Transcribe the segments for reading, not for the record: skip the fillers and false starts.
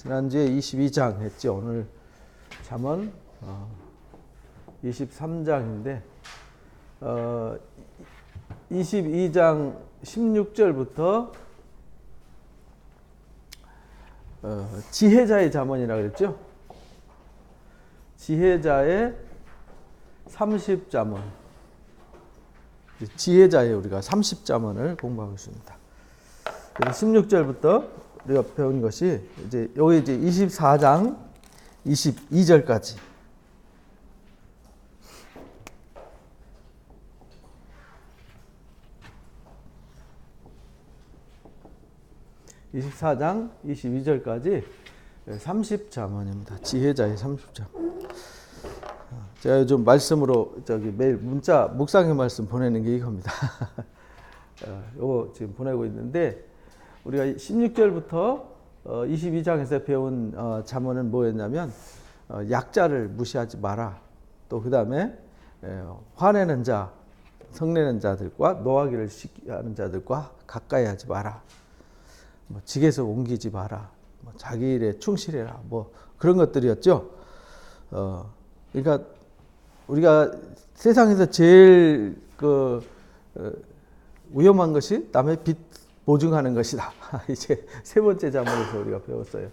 지난주에 22장 했죠. 오늘 잠언 23장인데 22장 16절부터 지혜자의 잠언이라고 그랬죠. 지혜자의 30잠언, 지혜자의 우리가 30잠언을 공부하고 있습니다. 16절부터 우리가 배운 것이 여기 이제 24장 22절까지. (24장) 22절까지 30잠언입니다. 지혜자의 30잠언. 제가 요즘 말씀으로 매일 문자 묵상의 말씀 보내는 게 이겁니다. 요거 지금 보내고 있는데, 우리가 16절부터 22장에서 배운 잠언은 뭐였냐면, 약자를 무시하지 마라. 또 그 다음에 화내는 자, 성내는 자들과 노하기를 시기하는 자들과 가까이 하지 마라. 직에서 옮기지 마라. 자기 일에 충실해라. 그런 것들이었죠. 그러니까 우리가 세상에서 제일 위험한 것이 남의 빚 보증하는 것이다. 이제 세 번째 잠언에서 우리가 배웠어요.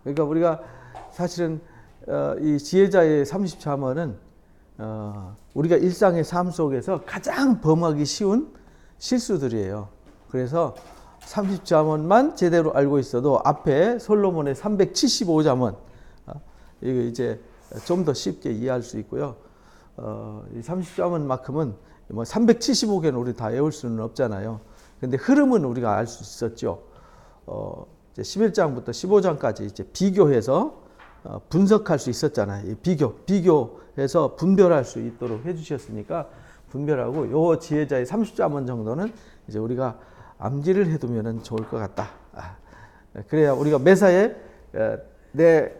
그러니까 우리가 사실은 이 지혜자의 30잠언은 우리가 일상의 삶 속에서 가장 범하기 쉬운 실수들이에요. 그래서 30잠언만 제대로 알고 있어도 앞에 솔로몬의 375잠언 이거 이제 좀 더 쉽게 이해할 수 있고요. 이 30잠언만큼은 375개는 우리 다 외울 수는 없잖아요. 근데 흐름은 우리가 알 수 있었죠. 이제 11장부터 15장까지 이제 비교해서 분석할 수 있었잖아요. 비교해서 분별할 수 있도록 해주셨으니까 분별하고, 요 지혜자의 30잠언 정도는 이제 우리가 암기를 해두면 좋을 것 같다. 그래야 우리가 매사에 내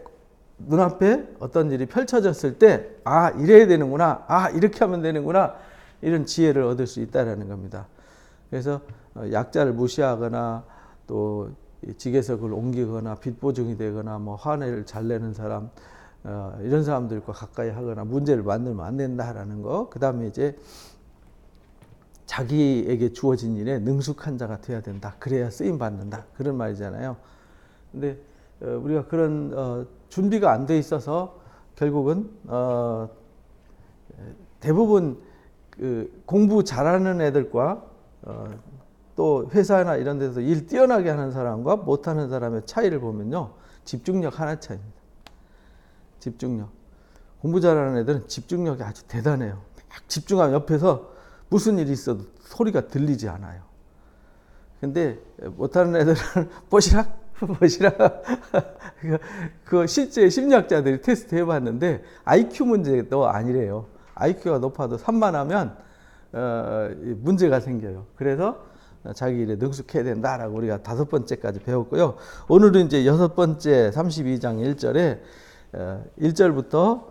눈앞에 어떤 일이 펼쳐졌을 때, 이래야 되는구나, 이렇게 하면 되는구나, 이런 지혜를 얻을 수 있다는 겁니다. 그래서 약자를 무시하거나 또 직에서 그걸 옮기거나 빚보증이 되거나 화내를 잘 내는 사람, 이런 사람들과 가까이 하거나 문제를 만들면 안 된다라는 거. 그 다음에 이제 자기에게 주어진 일에 능숙한 자가 되어야 된다. 그래야 쓰임 받는다. 그런 말이잖아요. 근데 우리가 그런 준비가 안 돼 있어서 결국은 대부분 공부 잘하는 애들과 또 회사나 이런 데서 일 뛰어나게 하는 사람과 못하는 사람의 차이를 보면요, 집중력 하나 차이입니다. 집중력. 공부 잘하는 애들은 집중력이 아주 대단해요. 막 집중하면 옆에서 무슨 일이 있어도 소리가 들리지 않아요. 근데 못하는 애들은 뽀시락 그 실제 심리학자들이 테스트 해봤는데 IQ 문제도 아니래요. IQ가 높아도 산만하면 문제가 생겨요. 그래서 자기 일에 능숙해야 된다라고 우리가 5번째까지 배웠고요. 오늘은 이제 6번째 32장 1절에 1절부터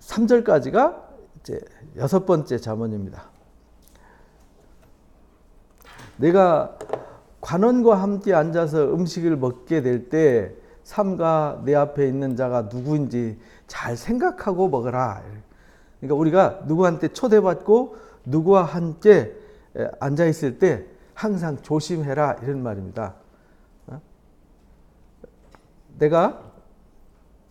3절까지가 이제 6번째 잠언입니다. 내가 관원과 함께 앉아서 음식을 먹게 될 때 삼가 내 앞에 있는 자가 누구인지 잘 생각하고 먹어라. 그러니까 우리가 누구한테 초대받고 누구와 함께 앉아 있을 때 항상 조심해라, 이런 말입니다. 내가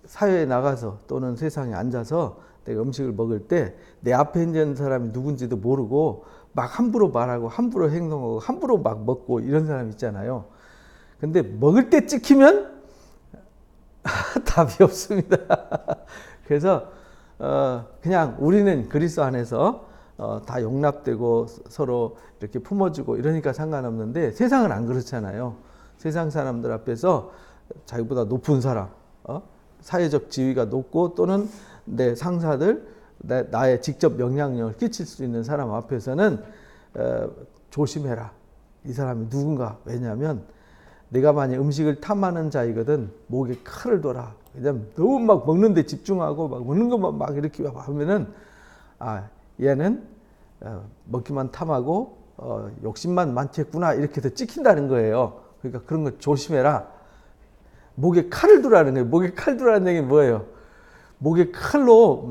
사회에 나가서 또는 세상에 앉아서 내가 음식을 먹을 때 내 앞에 있는 사람이 누군지도 모르고 막 함부로 말하고 함부로 행동하고 함부로 막 먹고 이런 사람 있잖아요. 근데 먹을 때 찍히면 답이 없습니다. 그래서 그냥 우리는 그리스도 안에서 다 용납되고 서로 이렇게 품어주고 이러니까 상관없는데, 세상은 안 그렇잖아요. 세상 사람들 앞에서 자기보다 높은 사람, 사회적 지위가 높고 또는 내 상사들, 나의 직접 영향력을 끼칠 수 있는 사람 앞에서는 조심해라. 이 사람이 누군가. 왜냐하면 내가 만약 음식을 탐하는 자이거든 목에 칼을 둬라. 왜냐면 너무 막 먹는데 집중하고 막 먹는 것만 막 이렇게 하면은 얘는 먹기만 탐하고 욕심만 많겠구나, 이렇게 해서 찍힌다는 거예요. 그러니까 그런 거 조심해라. 목에 칼을 두라는 거예요. 목에 칼 두라는 얘기 뭐예요? 목에 칼로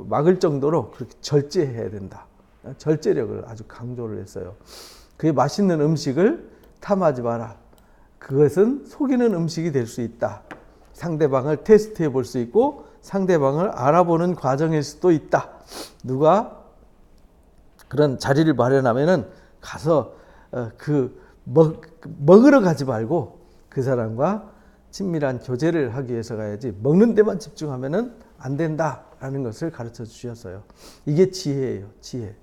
막을 정도로 그렇게 절제해야 된다. 절제력을 아주 강조를 했어요. 그게 맛있는 음식을 탐하지 마라. 그것은 속이는 음식이 될 수 있다. 상대방을 테스트해 볼 수 있고 상대방을 알아보는 과정일 수도 있다. 누가 그런 자리를 마련하면은 가서 먹으러 가지 말고 그 사람과 친밀한 교제를 하기 위해서 가야지 먹는 데만 집중하면은 안 된다라는 것을 가르쳐 주셨어요. 이게 지혜예요. 지혜.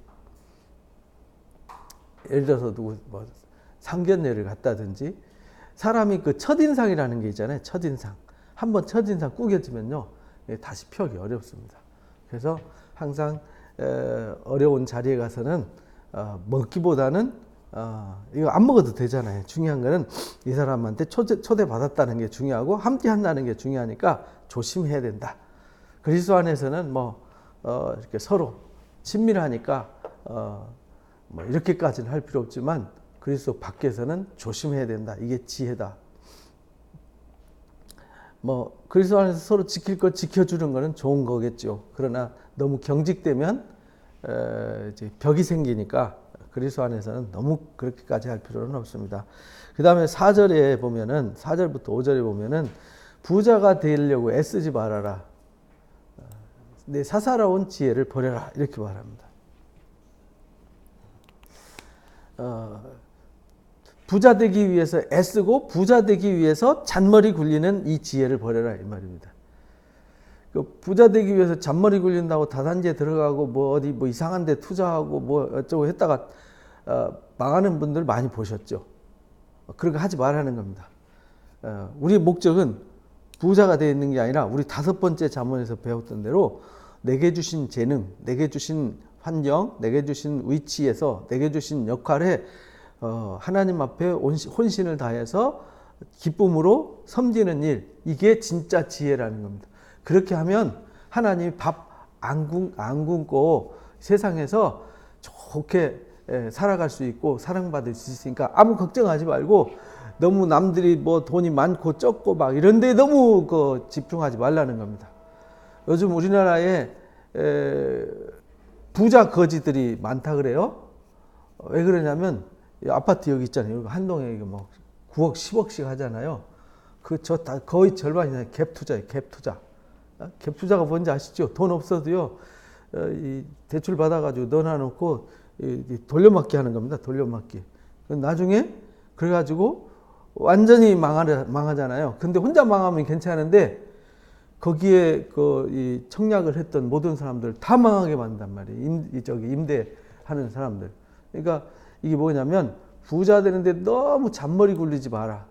예를 들어서 상견례를 갔다든지 사람이 그 첫인상이라는 게 있잖아요. 첫인상. 한번 첫인상 꾸겨지면요. 다시 펴기 어렵습니다. 그래서 항상 어려운 자리에 가서는 먹기보다는 이거 안 먹어도 되잖아요. 중요한 거는 이 사람한테 초대받았다는 게 중요하고 함께 한다는 게 중요하니까 조심해야 된다. 그리스도 안에서는 이렇게 서로 친밀하니까 이렇게까지는 할 필요 없지만 그리스도 밖에서는 조심해야 된다. 이게 지혜다. 그리스도 안에서 서로 지킬 것 지켜주는 거는 좋은 거겠죠. 그러나 너무 경직되면 이제 벽이 생기니까 그리스도 안에서는 너무 그렇게까지 할 필요는 없습니다. 그 다음에 4절에 보면은 4절부터 5절에 보면은 부자가 되려고 애쓰지 말아라. 내 사사로운 지혜를 버려라. 이렇게 말합니다. 부자 되기 위해서 애쓰고 부자 되기 위해서 잔머리 굴리는 이 지혜를 버려라 이 말입니다. 부자 되기 위해서 잔머리 굴린다고 다단지에 들어가고 어디 이상한 데 투자하고 어쩌고 했다가 망하는 분들 많이 보셨죠. 그렇게 하지 말라는 겁니다. 우리의 목적은 부자가 되어 있는 게 아니라 우리 5번째 잠언에서 배웠던 대로 내게 주신 재능, 내게 주신 환경, 내게 주신 위치에서 내게 주신 역할에 하나님 앞에 혼신을 다해서 기쁨으로 섬기는 일, 이게 진짜 지혜라는 겁니다. 그렇게 하면 하나님이 밥 안 굶고 세상에서 좋게 살아갈 수 있고 사랑받을 수 있으니까 아무 걱정하지 말고 너무 남들이 돈이 많고 적고 이런 데 너무 집중하지 말라는 겁니다. 요즘 우리나라에 부자 거지들이 많다 그래요. 왜 그러냐면 아파트 여기 있잖아요. 한동에 9억, 10억씩 하잖아요. 다 거의 절반이 갭 투자예요. 갭 투자. 갭 투자가 뭔지 아시죠? 돈 없어도요. 대출 받아가지고 넣어놓고 돌려막기 하는 겁니다. 돌려막기. 나중에 그래가지고 완전히 망하잖아요. 근데 혼자 망하면 괜찮은데 거기에 이 청약을 했던 모든 사람들 다 망하게 만든단 말이에요. 임대하는 사람들. 그러니까 이게 뭐냐면 부자 되는데 너무 잔머리 굴리지 마라.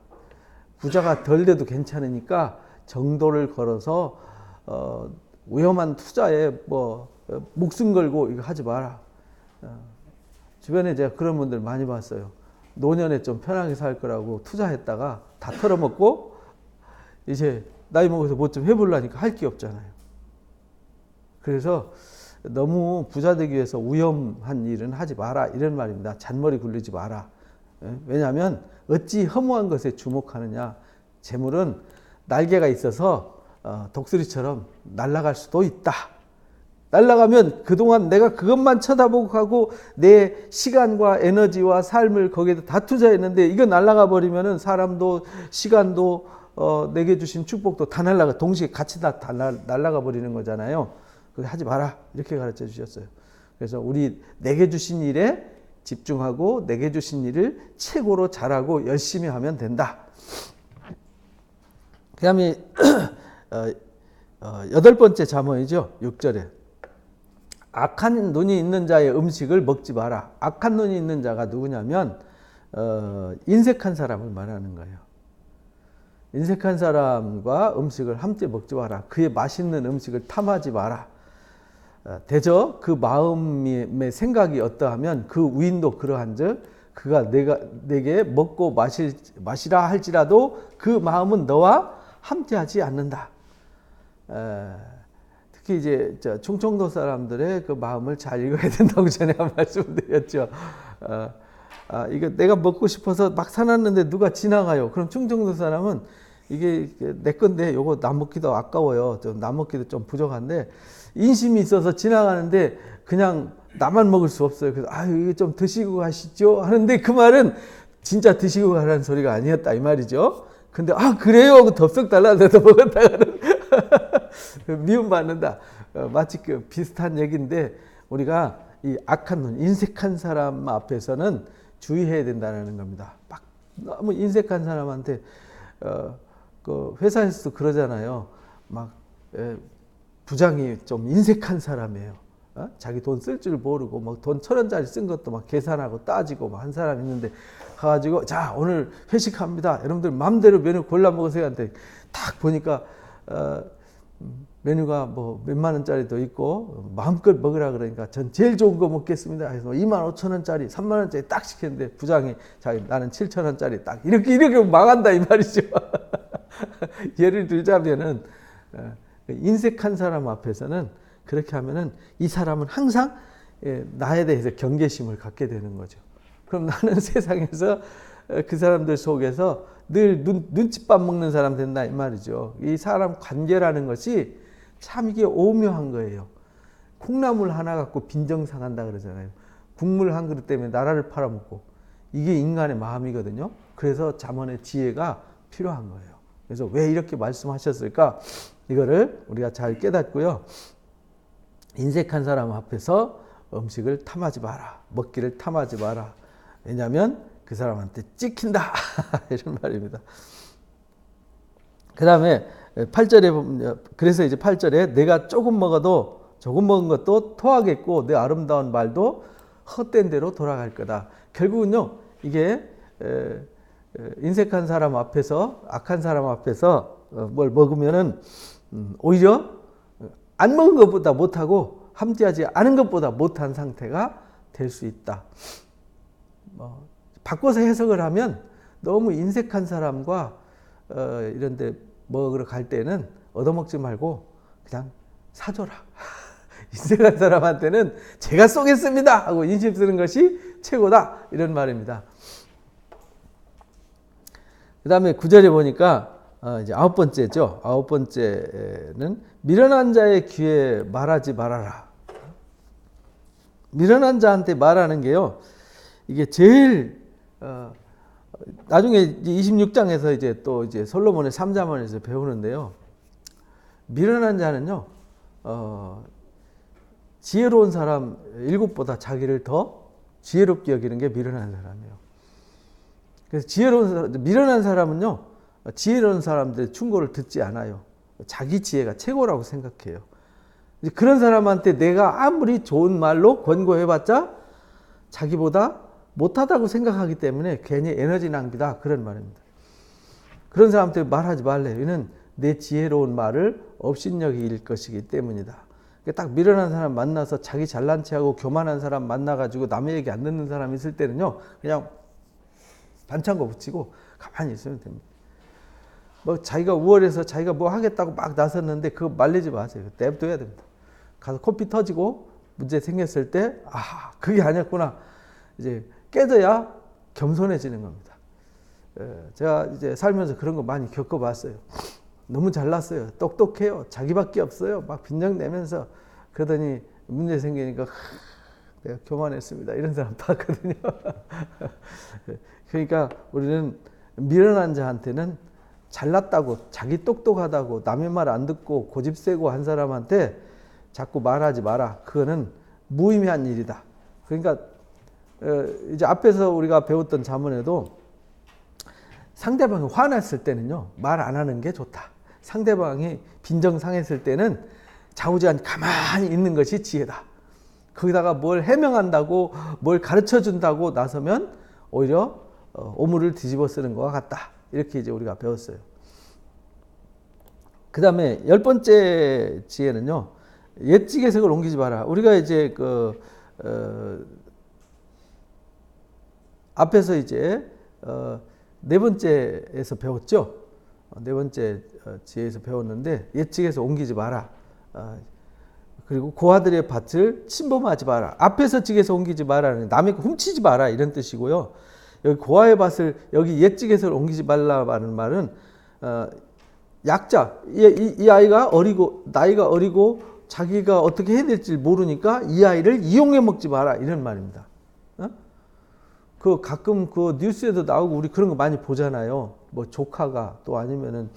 부자가 덜 돼도 괜찮으니까 정도를 걸어서 위험한 투자에 목숨 걸고 이거 하지 마라. 주변에 제가 그런 분들 많이 봤어요. 노년에 좀 편하게 살 거라고 투자했다가 다 털어먹고 이제 나이 먹어서 뭐 좀 해보려니까 할 게 없잖아요. 그래서 너무 부자 되기 위해서 위험한 일은 하지 마라 이런 말입니다. 잔머리 굴리지 마라. 왜냐하면 어찌 허무한 것에 주목하느냐. 재물은 날개가 있어서 독수리처럼 날아갈 수도 있다. 날아가면 그동안 내가 그것만 쳐다보고 가고 내 시간과 에너지와 삶을 거기에다 다 투자했는데 이거 날아가 버리면은 사람도 시간도 내게 주신 축복도 다 동시에 같이 다 날아가 버리는 거잖아요. 그거 하지 마라 이렇게 가르쳐 주셨어요. 그래서 우리 내게 주신 일에 집중하고 내게 주신 일을 최고로 잘하고 열심히 하면 된다. 그 다음에 8번째 잠언이죠. 6절에 악한 눈이 있는 자의 음식을 먹지 마라. 악한 눈이 있는 자가 누구냐면 인색한 사람을 말하는 거예요. 인색한 사람과 음식을 함께 먹지 마라. 그의 맛있는 음식을 탐하지 마라. 대저 그 마음의 생각이 어떠하면 그 위인도 그러한즉 그가 내게 먹고 마시라 할지라도 그 마음은 너와 함께하지 않는다. 특히 이제 충청도 사람들의 그 마음을 잘 읽어야 된다고 전에 한 말씀드렸죠. 이거 내가 먹고 싶어서 막 사놨는데 누가 지나가요. 그럼 충청도 사람은 이게 내 건데 요거 나 먹기도 아까워요. 나 먹기도 좀 부족한데 인심이 있어서 지나가는데 그냥 나만 먹을 수 없어요. 그래서 이거 좀 드시고 가시죠 하는데 그 말은 진짜 드시고 가라는 소리가 아니었다 이 말이죠. 근데 그래요 하고 덥석 달라내서 먹었다가는 미움받는다. 마치 그 비슷한 얘기인데 우리가 이 악한 놈, 인색한 사람 앞에서는 주의해야 된다는 겁니다. 막 너무 인색한 사람한테 그 회사에서도 그러잖아요. 막 부장이 좀 인색한 사람이에요. 자기 돈 쓸 줄 모르고 막 돈 1,000원짜리 쓴 것도 막 계산하고 따지고 막 한 사람 있는데 가가지고 자 오늘 회식합니다. 여러분들 마음대로 메뉴 골라 먹으세요. 한테 딱 보니까 메뉴가 뭐 몇만 원짜리도 있고 마음껏 먹으라 그러니까 전 제일 좋은 거 먹겠습니다. 그래서 25,000원짜리, 3만 원짜리 딱 시켰는데 부장이 자기 나는 7,000원짜리 딱 이렇게 망한다 이 말이죠. 예를 들자면은 인색한 사람 앞에서는 그렇게 하면은 이 사람은 항상 나에 대해서 경계심을 갖게 되는 거죠. 그럼 나는 세상에서 그 사람들 속에서 늘 눈칫밥 먹는 사람 된다 이 말이죠. 이 사람 관계라는 것이 참 이게 오묘한 거예요. 콩나물 하나 갖고 빈정상한다 그러잖아요. 국물 한 그릇 때문에 나라를 팔아먹고 이게 인간의 마음이거든요. 그래서 잠언의 지혜가 필요한 거예요. 그래서 왜 이렇게 말씀하셨을까? 이거를 우리가 잘 깨닫고요. 인색한 사람 앞에서 음식을 탐하지 마라. 먹기를 탐하지 마라. 왜냐하면 그 사람한테 찍힌다. 이런 말입니다. 그 다음에 8절에 보면, 그래서 이제 8절에 내가 조금 먹은 것도 토하겠고 내 아름다운 말도 헛된 대로 돌아갈 거다. 결국은요, 이게 인색한 사람 앞에서, 악한 사람 앞에서 뭘 먹으면은 오히려 안 먹은 것보다 못하고 함께하지 않은 것보다 못한 상태가 될 수 있다. 바꿔서 해석을 하면 너무 인색한 사람과 이런 데 먹으러 갈 때는 얻어먹지 말고 그냥 사줘라. 인색한 사람한테는 제가 쏘겠습니다 하고 인심 쓰는 것이 최고다. 이런 말입니다. 그 다음에 9절에 보니까 이제 9번째죠. 9번째는 미련한 자의 귀에 말하지 말아라. 미련한 자한테 말하는 게요. 이게 제일 나중에 26장에서 이제 또 이제 솔로몬의 3자문에서 배우는데요. 미련한 자는요. 지혜로운 사람 7보다 자기를 더 지혜롭게 여기는 게 미련한 사람이에요. 그래서 미련한 사람은요. 지혜로운 사람들의 충고를 듣지 않아요. 자기 지혜가 최고라고 생각해요. 그런 사람한테 내가 아무리 좋은 말로 권고해봤자 자기보다 못하다고 생각하기 때문에 괜히 에너지 낭비다. 그런 말입니다. 그런 사람한테 말하지 말래요. 이는 내 지혜로운 말을 업신여길 것이기 때문이다. 딱 미련한 사람 만나서 자기 잘난 체하고 교만한 사람 만나가지고 남의 얘기 안 듣는 사람 있을 때는요. 그냥 반창고 붙이고 가만히 있으면 됩니다. 뭐 자기가 우월해서 자기가 뭐 하겠다고 막 나섰는데 그거 말리지 마세요. 냅둬야 됩니다. 가서 코피 터지고 문제 생겼을 때 그게 아니었구나. 이제 깨져야 겸손해지는 겁니다. 제가 이제 살면서 그런 거 많이 겪어봤어요. 너무 잘났어요. 똑똑해요. 자기밖에 없어요. 막 빈정 내면서 그러더니 문제 생기니까 내가 교만했습니다. 이런 사람 봤거든요. 그러니까 우리는 미련한 자한테는 잘났다고 자기 똑똑하다고 남의 말 안 듣고 고집 세고 한 사람한테 자꾸 말하지 마라. 그거는 무의미한 일이다. 그러니까 이제 앞에서 우리가 배웠던 자문에도 상대방이 화났을 때는요. 말 안 하는 게 좋다. 상대방이 빈정상했을 때는 좌우지간 가만히 있는 것이 지혜다. 거기다가 뭘 해명한다고 뭘 가르쳐준다고 나서면 오히려 오물을 뒤집어 쓰는 것과 같다. 이렇게 이제 우리가 배웠어요. 그 다음에 10번째 지혜는요. 옛지계색을 옮기지 마라. 우리가 이제 앞에서 이제 네 번째에서 배웠죠. 네 번째 지혜에서 배웠는데 옛지계에서 옮기지 마라. 그리고 고아들의 밭을 침범하지 마라. 앞에서 찍에서 옮기지 마라. 남의 거 훔치지 마라. 이런 뜻이고요. 여기 고아의 밭을 여기 옛 찍에서 옮기지 말라는 말은 약자. 이 아이가 어리고 나이가 어리고 자기가 어떻게 해야 될지 모르니까 이 아이를 이용해 먹지 마라. 이런 말입니다. 그 가끔 그 뉴스에도 나오고 우리 그런 거 많이 보잖아요. 뭐 조카가 또 아니면은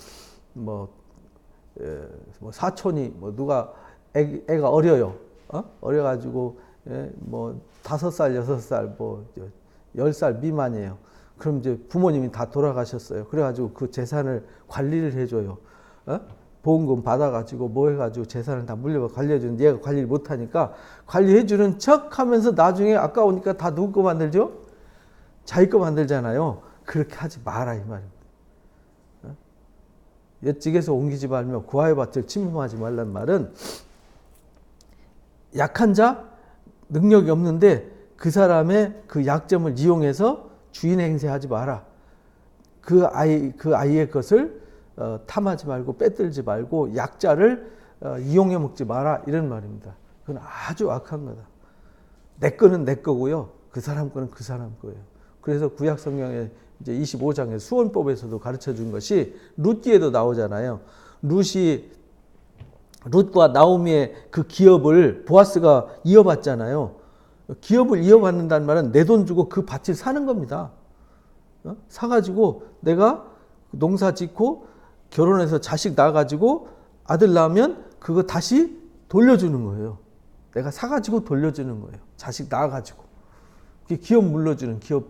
뭐 사촌이 뭐 누가 애가 어려요. 어려가지고 뭐 5살, 6살, 뭐 10살 미만이에요. 그럼 이제 부모님이 다 돌아가셨어요. 그래가지고 그 재산을 관리를 해줘요. 보험금 받아가지고 뭐 해가지고 재산을 다 물려받아 관리해주는데 얘가 관리를 못하니까 관리해주는 척 하면서 나중에 아까우니까 다 누구 거 만들죠? 자기 거 만들잖아요. 그렇게 하지 마라 이 말입니다. 옛집에서 옮기지 말며 고아의 밭을 침범하지 말란 말은 약한 자, 능력이 없는데 그 사람의 그 약점을 이용해서 주인 행세하지 마라. 그 아이의 것을 탐하지 말고 빼들지 말고 약자를 이용해 먹지 마라. 이런 말입니다. 그건 아주 악한 거다. 내 거는 내 거고요. 그 사람 거는 그 사람 거예요. 그래서 구약 성경에 이제 25장의 수원법에서도 가르쳐 준 것이 룻기에도 나오잖아요. 룻과 나오미의 그 기업을 보아스가 이어받잖아요. 기업을 이어받는다는 말은 내 돈 주고 그 밭을 사는 겁니다. 사가지고 내가 농사 짓고 결혼해서 자식 낳아가지고 아들 낳으면 그거 다시 돌려주는 거예요. 내가 사가지고 돌려주는 거예요. 자식 낳아가지고. 그게 기업 물려주는 기업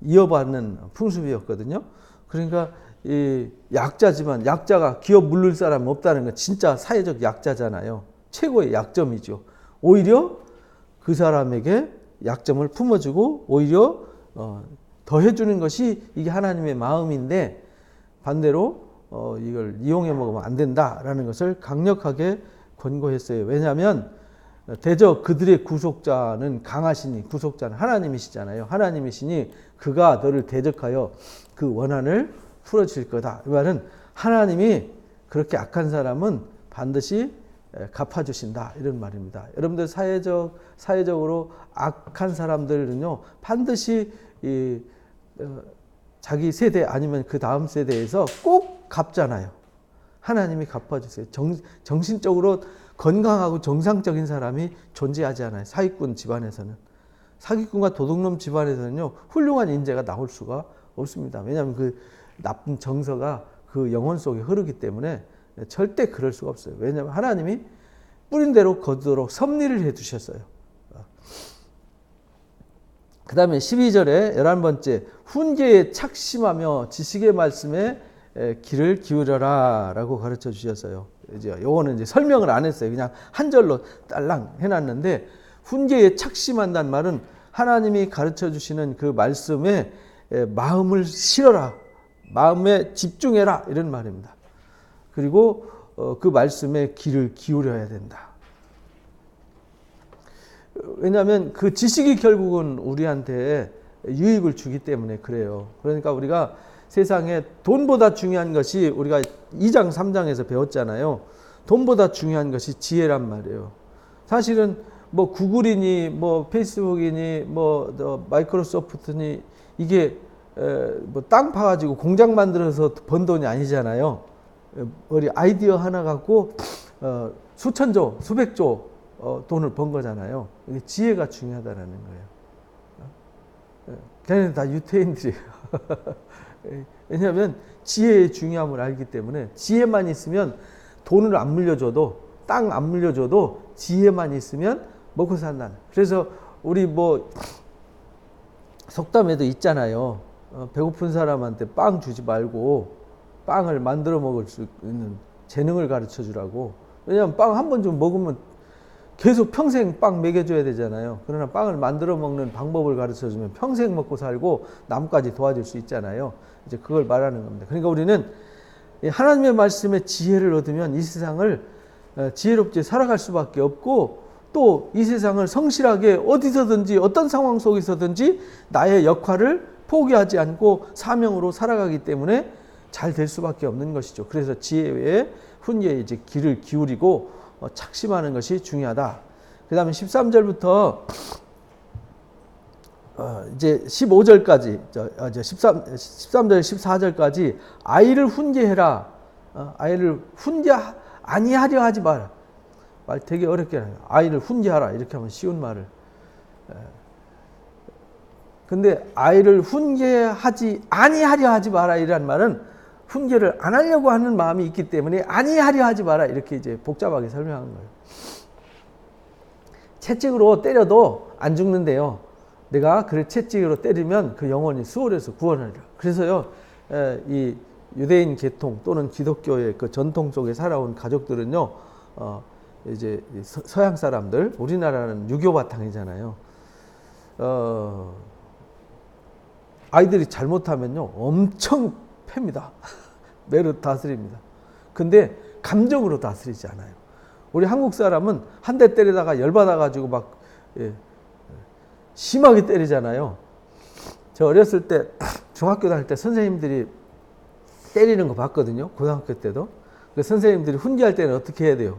이어받는 풍습이었거든요. 그러니까 이 약자지만 약자가 기업 물릴 사람이 없다는 건 진짜 사회적 약자잖아요. 최고의 약점이죠. 오히려 그 사람에게 약점을 품어주고 오히려 더 해주는 것이 이게 하나님의 마음인데 반대로 이걸 이용해 먹으면 안 된다라는 것을 강력하게 권고했어요. 왜냐하면 대저 그들의 구속자는 강하시니 구속자는 하나님이시잖아요. 하나님이시니 그가 너를 대적하여 그 원한을 풀어줄 거다. 이 말은 하나님이 그렇게 악한 사람은 반드시 갚아주신다. 이런 말입니다. 여러분들 사회적으로 악한 사람들은요 반드시 자기 세대 아니면 그 다음 세대에서 꼭 갚잖아요. 하나님이 갚아주세요. 정신적으로 건강하고 정상적인 사람이 존재하지 않아요. 사기꾼 집안에서는. 사기꾼과 도둑놈 집안에서는요 훌륭한 인재가 나올 수가 없습니다. 왜냐하면 그 나쁜 정서가 그 영혼 속에 흐르기 때문에 절대 그럴 수가 없어요. 왜냐하면 하나님이 뿌린 대로 거두도록 섭리를 해두셨어요. 그 다음에 12절에 11번째 훈계에 착심하며 지식의 말씀에 귀를 기울여라 라고 가르쳐 주셨어요. 이제 요거는 이제 설명을 안 했어요. 그냥 한 절로 딸랑 해놨는데 훈계에 착심한다는 말은 하나님이 가르쳐 주시는 그 말씀에 마음을 실어라. 마음에 집중해라. 이런 말입니다. 그리고 그 말씀에 귀를 기울여야 된다. 왜냐하면 그 지식이 결국은 우리한테 유익을 주기 때문에 그래요. 그러니까 우리가 세상에 돈보다 중요한 것이 우리가 2장 3장에서 배웠잖아요. 돈보다 중요한 것이 지혜란 말이에요. 사실은 뭐 구글이니 뭐 페이스북이니 뭐 마이크로소프트니 이게 뭐 땅 파가지고 공장 만들어서 번 돈이 아니잖아요. 우리 아이디어 하나 갖고 수천조, 수백조 돈을 번 거잖아요. 이게 지혜가 중요하다는 거예요. 걔네는 다 유태인들이에요. 왜냐하면 지혜의 중요함을 알기 때문에 지혜만 있으면 돈을 안 물려줘도 땅 안 물려줘도 지혜만 있으면 먹고 산다는. 그래서 우리 뭐 속담에도 있잖아요. 배고픈 사람한테 빵 주지 말고 빵을 만들어 먹을 수 있는 재능을 가르쳐 주라고. 왜냐하면 빵 한 번 좀 먹으면 계속 평생 빵 먹여줘야 되잖아요. 그러나 빵을 만들어 먹는 방법을 가르쳐 주면 평생 먹고 살고 남까지 도와줄 수 있잖아요. 이제 그걸 말하는 겁니다. 그러니까 우리는 하나님의 말씀에 지혜를 얻으면 이 세상을 지혜롭게 살아갈 수밖에 없고 또 이 세상을 성실하게 어디서든지 어떤 상황 속에서든지 나의 역할을 포기하지 않고 사명으로 살아가기 때문에 잘 될 수밖에 없는 것이죠. 그래서 지혜의 훈계에 이제 귀를 기울이고 착심하는 것이 중요하다. 그 다음에 13절부터 이제 15절까지, 13절 14절까지 아이를 훈계해라. 아이를 아니하려 하지 마라. 말 되게 어렵게 해요. 아이를 훈계하라. 이렇게 하면 쉬운 말을. 근데 아이를 훈계하지 아니하려 하지 마라. 이란 말은 훈계를 안 하려고 하는 마음이 있기 때문에 아니하려 하지 마라. 이렇게 이제 복잡하게 설명한 거예요. 채찍으로 때려도 안 죽는데요. 내가 그를 채찍으로 때리면 그 영혼이 수월해서 구원하리라. 그래서요, 이 유대인 계통 또는 기독교의 그 전통 속에 살아온 가족들은요, 이제 서양 사람들, 우리나라는 유교 바탕이잖아요. 아이들이 잘못하면요, 엄청 팹니다. 매로 다스립니다. 근데 감정으로 다스리지 않아요. 우리 한국 사람은 한 대 때리다가 열받아가지고 막, 심하게 때리잖아요. 저 어렸을 때, 중학교 다닐 때 선생님들이 때리는 거 봤거든요. 고등학교 때도. 그 선생님들이 훈계할 때는 어떻게 해야 돼요?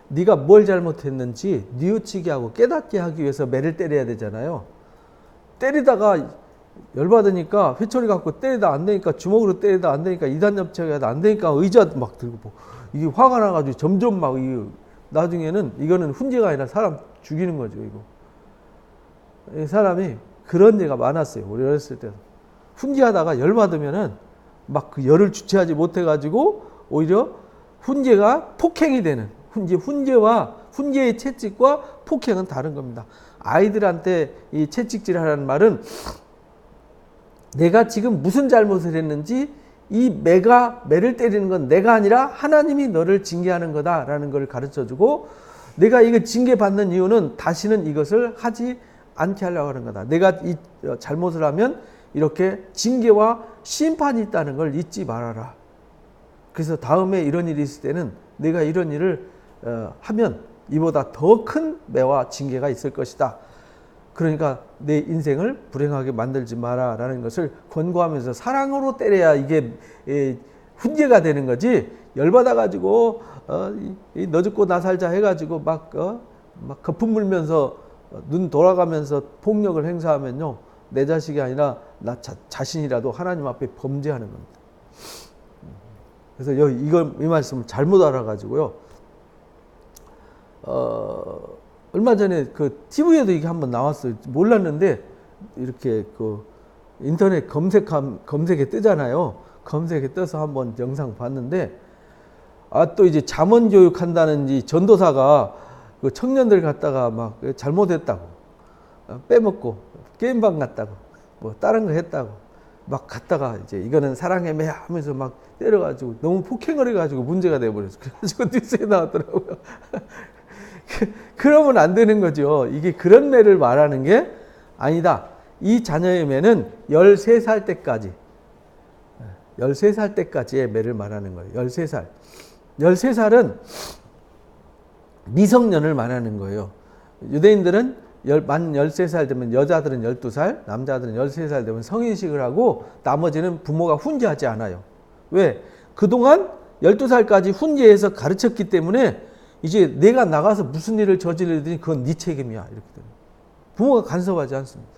네가 뭘 잘못했는지 뉘우치게 하고 깨닫게 하기 위해서 매를 때려야 되잖아요. 때리다가 열받으니까 회초리 갖고 때리다 안 되니까 주먹으로 때리다 안 되니까 이단 접착해도 안 되니까 의자 막 들고 이게 화가 나가지고 점점 막 나중에는 이거는 훈계가 아니라 사람 죽이는 거죠. 이 사람이 그런 예가 많았어요. 우리 어렸을 때 훈계하다가 열받으면은 막 그 열을 주체하지 못해가지고 오히려 훈계가 폭행이 되는, 훈계의 채찍과 폭행은 다른 겁니다. 아이들한테 이 채찍질하라는 말은 내가 지금 무슨 잘못을 했는지 이 매를 때리는 건 내가 아니라 하나님이 너를 징계하는 거다라는 걸 가르쳐주고, 내가 이거 징계받는 이유는 다시는 이것을 하지 않게 하려고 하는 거다. 내가 이 잘못을 하면 이렇게 징계와 심판이 있다는 걸 잊지 말아라. 그래서 다음에 이런 일이 있을 때는 내가 이런 일을 하면 이보다 더 큰 매와 징계가 있을 것이다. 그러니까 내 인생을 불행하게 만들지 마라 라는 것을 권고하면서 사랑으로 때려야 이게 훈계가 되는 거지, 열받아가지고 너 죽고 나 살자 해가지고 막 거품 물면서 눈 돌아가면서 폭력을 행사하면요, 내 자식이 아니라 나 자신이라도 하나님 앞에 범죄하는 겁니다. 그래서 이 말씀을 잘못 알아가지고요, 얼마 전에 그 TV에도 이게 한번 나왔어요. 몰랐는데 이렇게 그 인터넷 검색에 뜨잖아요. 검색에 떠서 한번 영상 봤는데, 또 이제 잠언 교육한다는 이 전도사가 그 청년들 갖다가 막 잘못했다고, 빼먹고 게임방 갔다고, 뭐 다른 거 했다고 막 갔다가 이제 이거는 사랑의 매 하면서 막 때려가지고 너무 폭행을 해가지고 문제가 돼버렸어. 그래가지고 뉴스에 나왔더라고요. 그러면 안 되는 거죠. 이게 그런 매를 말하는 게 아니다. 이 자녀의 매는 13살 때까지의 매를 말하는 거예요. 13살. 13살은 미성년을 말하는 거예요. 유대인들은 만 13살 되면 여자들은 12살, 남자들은 13살 되면 성인식을 하고 나머지는 부모가 훈계하지 않아요. 왜? 그동안 12살까지 훈계해서 가르쳤기 때문에 이제 내가 나가서 무슨 일을 저지르더니 그건 네 책임이야. 이렇게 되는. 부모가 간섭하지 않습니다.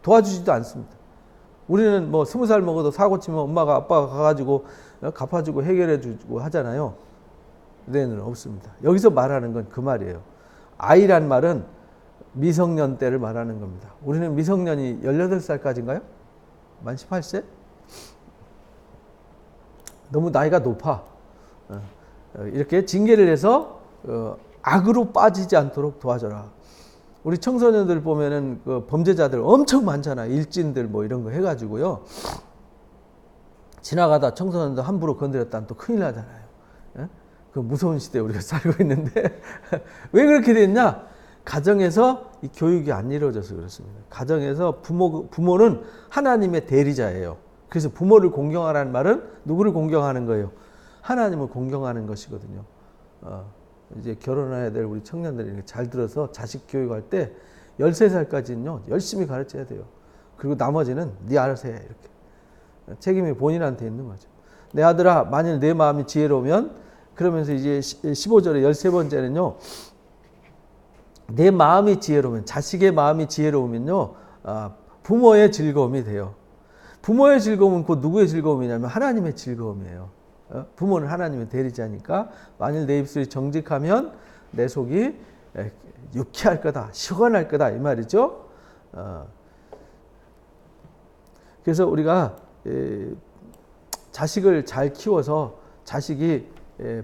도와주지도 않습니다. 우리는 뭐 20살 먹어도 사고 치면 엄마가 아빠가 가가지고 갚아주고 해결해주고 하잖아요. 유대인은 없습니다. 여기서 말하는 건 그 말이에요. 아이란 말은 미성년 때를 말하는 겁니다. 우리는 미성년이 18살까지인가요? 만 18세? 너무 나이가 높아. 이렇게 징계를 해서 악으로 빠지지 않도록 도와줘라. 우리 청소년들 보면은 그 범죄자들 엄청 많잖아. 일진들 뭐 이런 거 해가지고요. 지나가다 청소년들 함부로 건드렸다면 또 큰일 나잖아요. 그 무서운 시대에 우리가 살고 있는데 왜 그렇게 됐냐? 가정에서 이 교육이 안 이루어져서 그렇습니다. 가정에서 부모는 하나님의 대리자예요. 그래서 부모를 공경하라는 말은 누구를 공경하는 거예요? 하나님을 공경하는 것이거든요. 이제 결혼해야 될 우리 청년들이 잘 들어서 자식 교육할 때 13살까지는요 열심히 가르쳐야 돼요. 그리고 나머지는 네 알아서 해. 이렇게 책임이 본인한테 있는 거죠. 내 아들아, 만일 내 마음이 지혜로우면 그러면서 이제 15절에 13번째는요. 내 마음이 지혜로우면, 자식의 마음이 지혜로우면요. 부모의 즐거움이 돼요. 부모의 즐거움은 곧 누구의 즐거움이냐면 하나님의 즐거움이에요. 부모는 하나님의 대리자니까 만일 내 입술이 정직하면 내 속이 유쾌할 거다, 시원할 거다 이 말이죠. 그래서 우리가 자식을 잘 키워서 자식이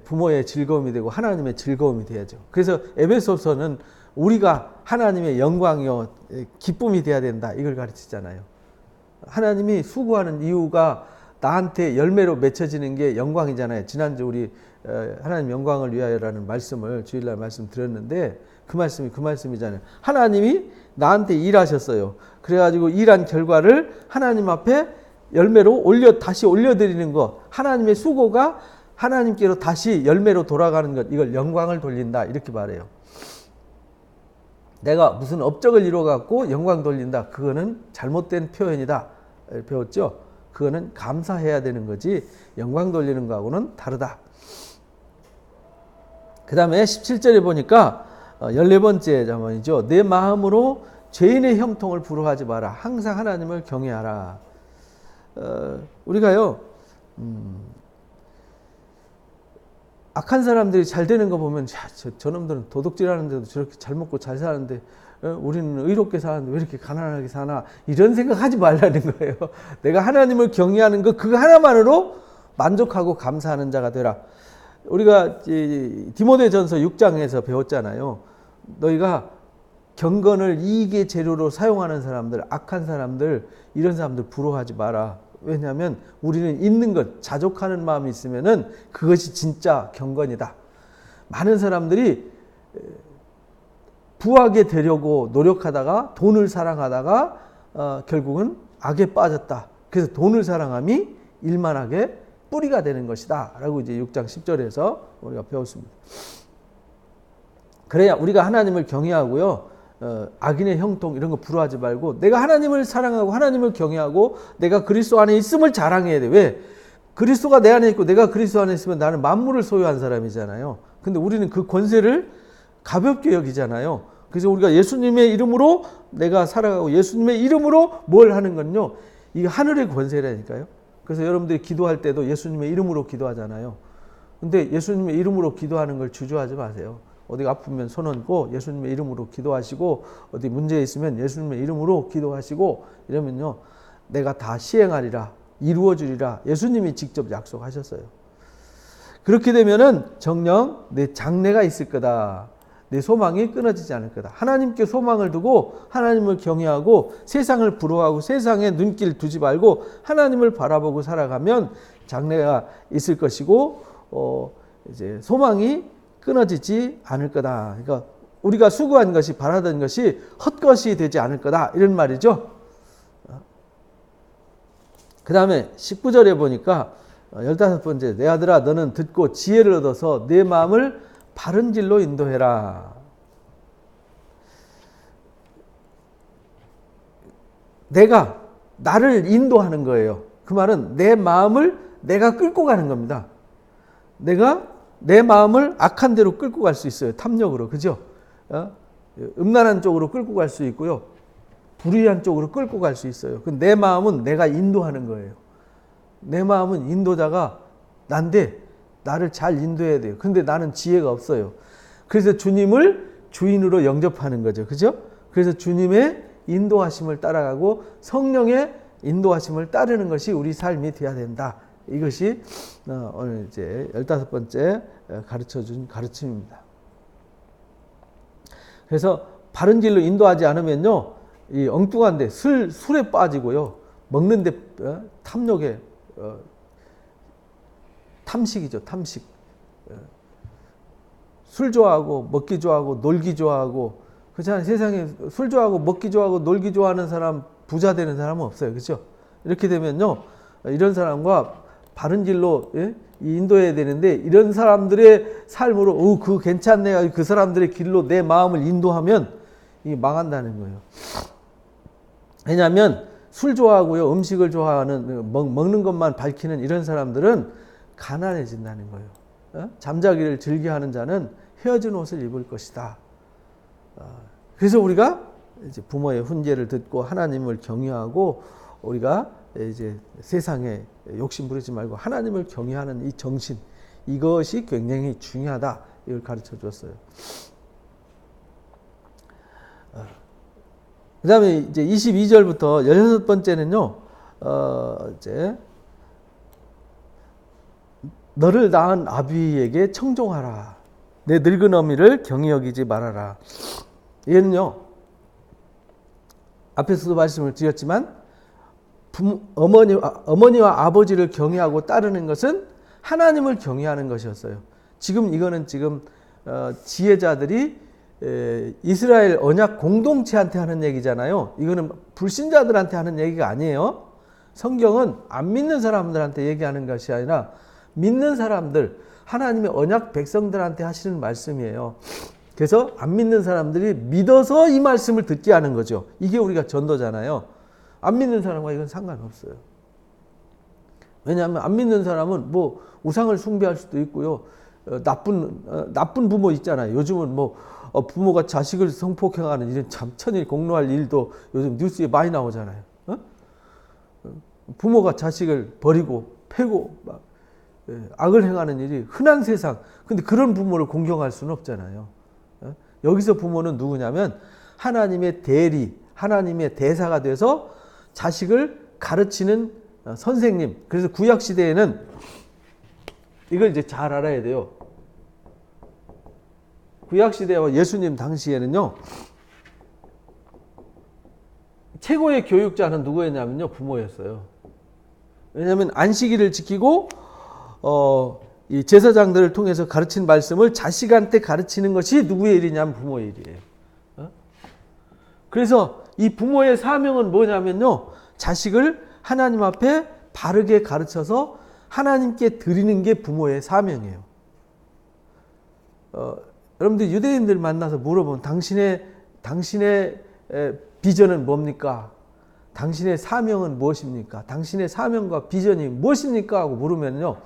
부모의 즐거움이 되고 하나님의 즐거움이 돼야죠. 그래서 에베소서는 우리가 하나님의 영광이요 기쁨이 돼야 된다 이걸 가르치잖아요. 하나님이 수고하는 이유가 나한테 열매로 맺혀지는 게 영광이잖아요. 지난주 우리 하나님 영광을 위하여라는 말씀을 주일날 말씀 드렸는데 그 말씀이 그 말씀이잖아요. 하나님이 나한테 일하셨어요. 그래가지고 일한 결과를 하나님 앞에 열매로 다시 올려드리는 것, 하나님의 수고가 하나님께로 다시 열매로 돌아가는 것, 이걸 영광을 돌린다 이렇게 말해요. 내가 무슨 업적을 이루어갖고 영광 돌린다, 그거는 잘못된 표현이다 배웠죠. 그거는 감사해야 되는 거지 영광 돌리는 거하고는 다르다. 그 다음에 17절에 보니까 14번째 자문이죠. 내 마음으로 죄인의 형통을 부러워하지 마라. 항상 하나님을 경외하라. 우리가요 악한 사람들이 잘 되는 거 보면 저놈들은 도둑질하는데도 저렇게 잘 먹고 잘 사는데 우리는 의롭게 사는데 왜 이렇게 가난하게 사나, 이런 생각하지 말라는 거예요. 내가 하나님을 경외하는 거 그거 하나만으로 만족하고 감사하는 자가 되라. 우리가 디모데전서 6장에서 배웠잖아요. 너희가 경건을 이익의 재료로 사용하는 사람들, 악한 사람들, 이런 사람들 부러워하지 마라. 왜냐하면 우리는 있는 것, 자족하는 마음이 있으면은 그것이 진짜 경건이다. 많은 사람들이 부하게 되려고 노력하다가 돈을 사랑하다가 결국은 악에 빠졌다. 그래서 돈을 사랑함이 일만하게 뿌리가 되는 것이다 라고 이제 6장 10절에서 우리가 배웠습니다. 그래야 우리가 하나님을 경외하고요, 악인의 형통 이런 거 부러워하지 말고 내가 하나님을 사랑하고 하나님을 경외하고 내가 그리스도 안에 있음을 자랑해야 돼. 왜? 그리스도가 내 안에 있고 내가 그리스도 안에 있으면 나는 만물을 소유한 사람이잖아요. 근데 우리는 그 권세를 가볍게 여기잖아요. 그래서 우리가 예수님의 이름으로 내가 살아가고 예수님의 이름으로 뭘 하는 건요, 이게 하늘의 권세라니까요. 그래서 여러분들이 기도할 때도 예수님의 이름으로 기도하잖아요. 근데 예수님의 이름으로 기도하는 걸 주저하지 마세요. 어디가 아프면 손 얹고 예수님의 이름으로 기도하시고, 어디 문제 있으면 예수님의 이름으로 기도하시고, 이러면요 내가 다 시행하리라, 이루어주리라 예수님이 직접 약속하셨어요. 그렇게 되면은 정녕 내 장래가 있을 거다, 내 소망이 끊어지지 않을 거다. 하나님께 소망을 두고 하나님을 경외하고 세상을 부러워하고 세상에 눈길 두지 말고 하나님을 바라보고 살아가면 장래가 있을 것이고 이제 소망이 끊어지지 않을 거다. 그러니까 우리가 수고한 것이, 바라던 것이 헛것이 되지 않을 거다, 이런 말이죠. 그 다음에 19절에 보니까 15번째, 내 아들아 너는 듣고 지혜를 얻어서 내 마음을 바른 길로 인도해라. 내가 나를 인도하는 거예요. 그 말은 내 마음을 내가 끌고 가는 겁니다. 내가 내 마음을 악한 데로 끌고 갈 수 있어요. 탐욕으로. 그죠? 음란한 쪽으로 끌고 갈 수 있고요. 불의한 쪽으로 끌고 갈 수 있어요. 내 마음은 내가 인도하는 거예요. 내 마음은 인도자가 난데 나를 잘 인도해야 돼요. 근데 나는 지혜가 없어요. 그래서 주님을 주인으로 영접하는 거죠. 그죠? 그래서 주님의 인도하심을 따라가고 성령의 인도하심을 따르는 것이 우리 삶이 되어야 된다. 이것이 오늘 이제 15번째 가르쳐준 가르침입니다. 그래서 바른 길로 인도하지 않으면요, 이 엉뚱한데 술에 빠지고요, 먹는데 탐욕에 탐식이죠. 탐식. 술 좋아하고 먹기 좋아하고 놀기 좋아하고, 그렇잖아요. 세상에 술 좋아하고 먹기 좋아하고 놀기 좋아하는 사람, 부자 되는 사람은 없어요. 그렇죠? 이렇게 되면요, 이런 사람과 바른 길로 인도해야 되는데, 이런 사람들의 삶으로 그거 괜찮네, 그 사람들의 길로 내 마음을 인도하면 이게 망한다는 거예요. 왜냐하면 술 좋아하고요, 음식을 좋아하는, 먹는 것만 밝히는 이런 사람들은 가난해진다는 거예요. 잠자기를 즐겨하는 자는 헤어진 옷을 입을 것이다. 그래서 우리가 이제 부모의 훈계를 듣고 하나님을 경외하고 우리가 이제 세상에 욕심 부리지 말고 하나님을 경외하는 이 정신, 이것이 굉장히 중요하다. 이걸 가르쳐 줬어요. 그 다음에 이제 22절부터 16번째는요, 이제, 너를 낳은 아비에게 청종하라. 내 늙은 어미를 경히 여기지 말아라. 얘는요, 앞에서도 말씀을 드렸지만, 어머니와 아버지를 경외하고 따르는 것은 하나님을 경외하는 것이었어요. 이거는 지혜자들이 이스라엘 언약 공동체한테 하는 얘기잖아요. 이거는 불신자들한테 하는 얘기가 아니에요. 성경은 안 믿는 사람들한테 얘기하는 것이 아니라 믿는 사람들, 하나님의 언약 백성들한테 하시는 말씀이에요. 그래서 안 믿는 사람들이 믿어서 이 말씀을 듣게 하는 거죠. 이게 우리가 전도잖아요. 안 믿는 사람과 이건 상관없어요. 왜냐하면 안 믿는 사람은 뭐 우상을 숭배할 수도 있고요. 나쁜 부모 있잖아요. 요즘은 부모가 자식을 성폭행하는 이런 참 천일 공로할 일도 요즘 뉴스에 많이 나오잖아요. 부모가 자식을 버리고 패고 막 악을 행하는 일이 흔한 세상. 근데 그런 부모를 공경할 수는 없잖아요. 여기서 부모는 누구냐면 하나님의 대리, 하나님의 대사가 돼서 자식을 가르치는 선생님. 그래서 구약 시대에는 이걸 이제 잘 알아야 돼요. 구약 시대와 예수님 당시에는요, 최고의 교육자는 누구였냐면요, 부모였어요. 왜냐하면 안식일을 지키고 이 제사장들을 통해서 가르친 말씀을 자식한테 가르치는 것이 누구의 일이냐면 부모의 일이에요. 그래서 이 부모의 사명은 뭐냐면요, 자식을 하나님 앞에 바르게 가르쳐서 하나님께 드리는 게 부모의 사명이에요. 여러분들 유대인들 만나서 물어보면 당신의 비전은 뭡니까? 당신의 사명은 무엇입니까? 당신의 사명과 비전이 무엇입니까? 하고 물으면요,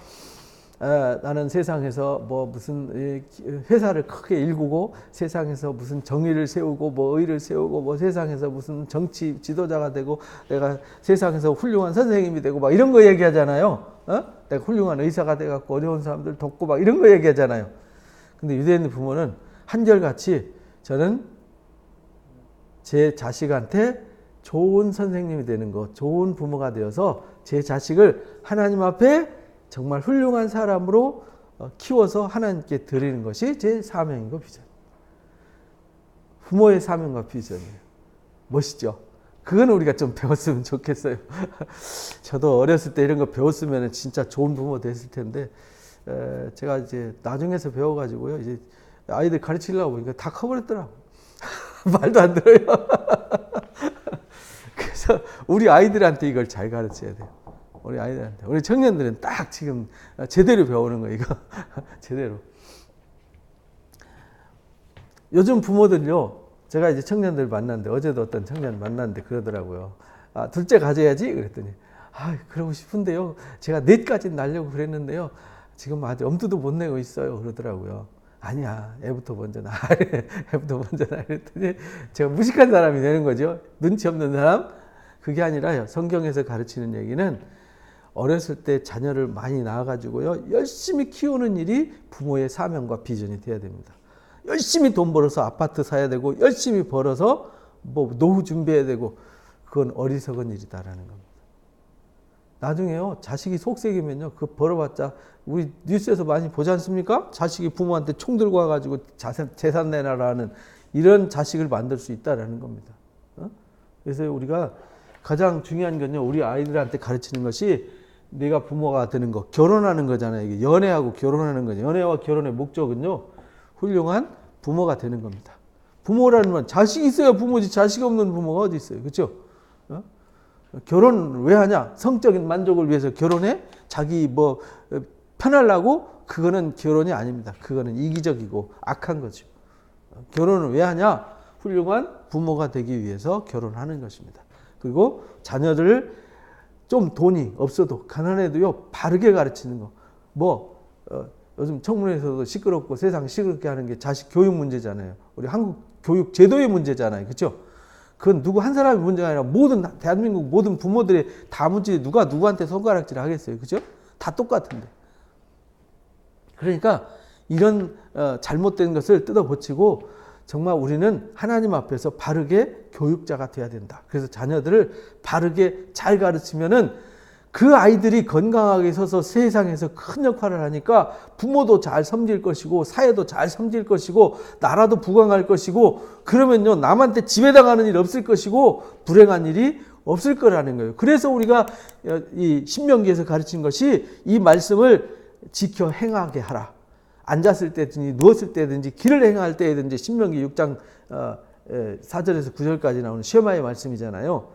나는 세상에서 무슨 회사를 크게 일구고 세상에서 무슨 정의를 세우고 의를 세우고 세상에서 무슨 정치 지도자가 되고 내가 세상에서 훌륭한 선생님이 되고 막 이런 거 얘기하잖아요. 내가 훌륭한 의사가 돼갖고 어려운 사람들 돕고 막 이런 거 얘기하잖아요. 근데 유대인 부모는 한결같이 저는 제 자식한테 좋은 선생님이 되는 것, 좋은 부모가 되어서 제 자식을 하나님 앞에 정말 훌륭한 사람으로 키워서 하나님께 드리는 것이 제 사명이고 비전. 부모의 사명과 비전이에요. 멋있죠? 그건 우리가 좀 배웠으면 좋겠어요. 저도 어렸을 때 이런 거 배웠으면 진짜 좋은 부모 됐을 텐데, 제가 이제 나중에서 배워가지고요, 이제 아이들 가르치려고 보니까 다 커버렸더라고. 말도 안 들어요. 그래서 우리 아이들한테 이걸 잘 가르쳐야 돼요. 우리 아이들한테. 우리 청년들은 딱 지금 제대로 배우는 거예요, 이거. 제대로. 요즘 부모들요, 제가 이제 청년들 만났는데, 어제도 어떤 청년 만났는데 그러더라고요. 둘째 가져야지? 그랬더니, 그러고 싶은데요. 제가 넷까지 날려고 그랬는데요. 지금 아직 엄두도 못 내고 있어요. 그러더라고요. 아니야, 애부터 먼저 나. 애부터 먼저 나. 그랬더니 제가 무식한 사람이 되는 거죠. 눈치 없는 사람? 그게 아니라요. 성경에서 가르치는 얘기는 어렸을 때 자녀를 많이 낳아가지고요, 열심히 키우는 일이 부모의 사명과 비전이 돼야 됩니다. 열심히 돈 벌어서 아파트 사야 되고, 열심히 벌어서 노후 준비해야 되고, 그건 어리석은 일이다라는 겁니다. 나중에요, 자식이 속색이면요, 그 벌어봤자, 우리 뉴스에서 많이 보지 않습니까? 자식이 부모한테 총 들고 와가지고 재산 내놔라는 이런 자식을 만들 수 있다라는 겁니다. 그래서 우리가 가장 중요한 건요, 우리 아이들한테 가르치는 것이 내가 부모가 되는 거, 결혼하는 거잖아요. 이게 연애하고 결혼하는 거죠. 연애와 결혼의 목적은요, 훌륭한 부모가 되는 겁니다. 부모라는 건 자식이 있어야 부모지, 자식 없는 부모가 어디 있어요. 그렇죠? 결혼을 왜 하냐? 성적인 만족을 위해서 결혼해? 자기 편하려고? 그거는 결혼이 아닙니다. 그거는 이기적이고 악한 거죠. 결혼을 왜 하냐? 훌륭한 부모가 되기 위해서 결혼하는 것입니다. 그리고 자녀들을 좀 돈이 없어도 가난해도요, 바르게 가르치는 거. 요즘 청문회에서도 시끄럽고 세상 시끄럽게 하는 게 자식 교육 문제잖아요. 우리 한국 교육 제도의 문제잖아요. 그렇죠? 그건 누구 한 사람의 문제가 아니라 모든 대한민국 모든 부모들의 다 문제. 누가 누구한테 손가락질 하겠어요. 그렇죠? 다 똑같은데. 그러니까 이런 잘못된 것을 뜯어고치고 정말 우리는 하나님 앞에서 바르게 교육자가 돼야 된다. 그래서 자녀들을 바르게 잘 가르치면은 그 아이들이 건강하게 서서 세상에서 큰 역할을 하니까 부모도 잘 섬길 것이고 사회도 잘 섬길 것이고 나라도 부강할 것이고 그러면요 남한테 지배당하는 일 없을 것이고 불행한 일이 없을 거라는 거예요. 그래서 우리가 이 신명기에서 가르친 것이 이 말씀을 지켜 행하게 하라. 앉았을 때든지 누웠을 때든지 길을 행할 때든지 신명기 6장 4절에서 9절까지 나오는 시험하의 말씀이잖아요.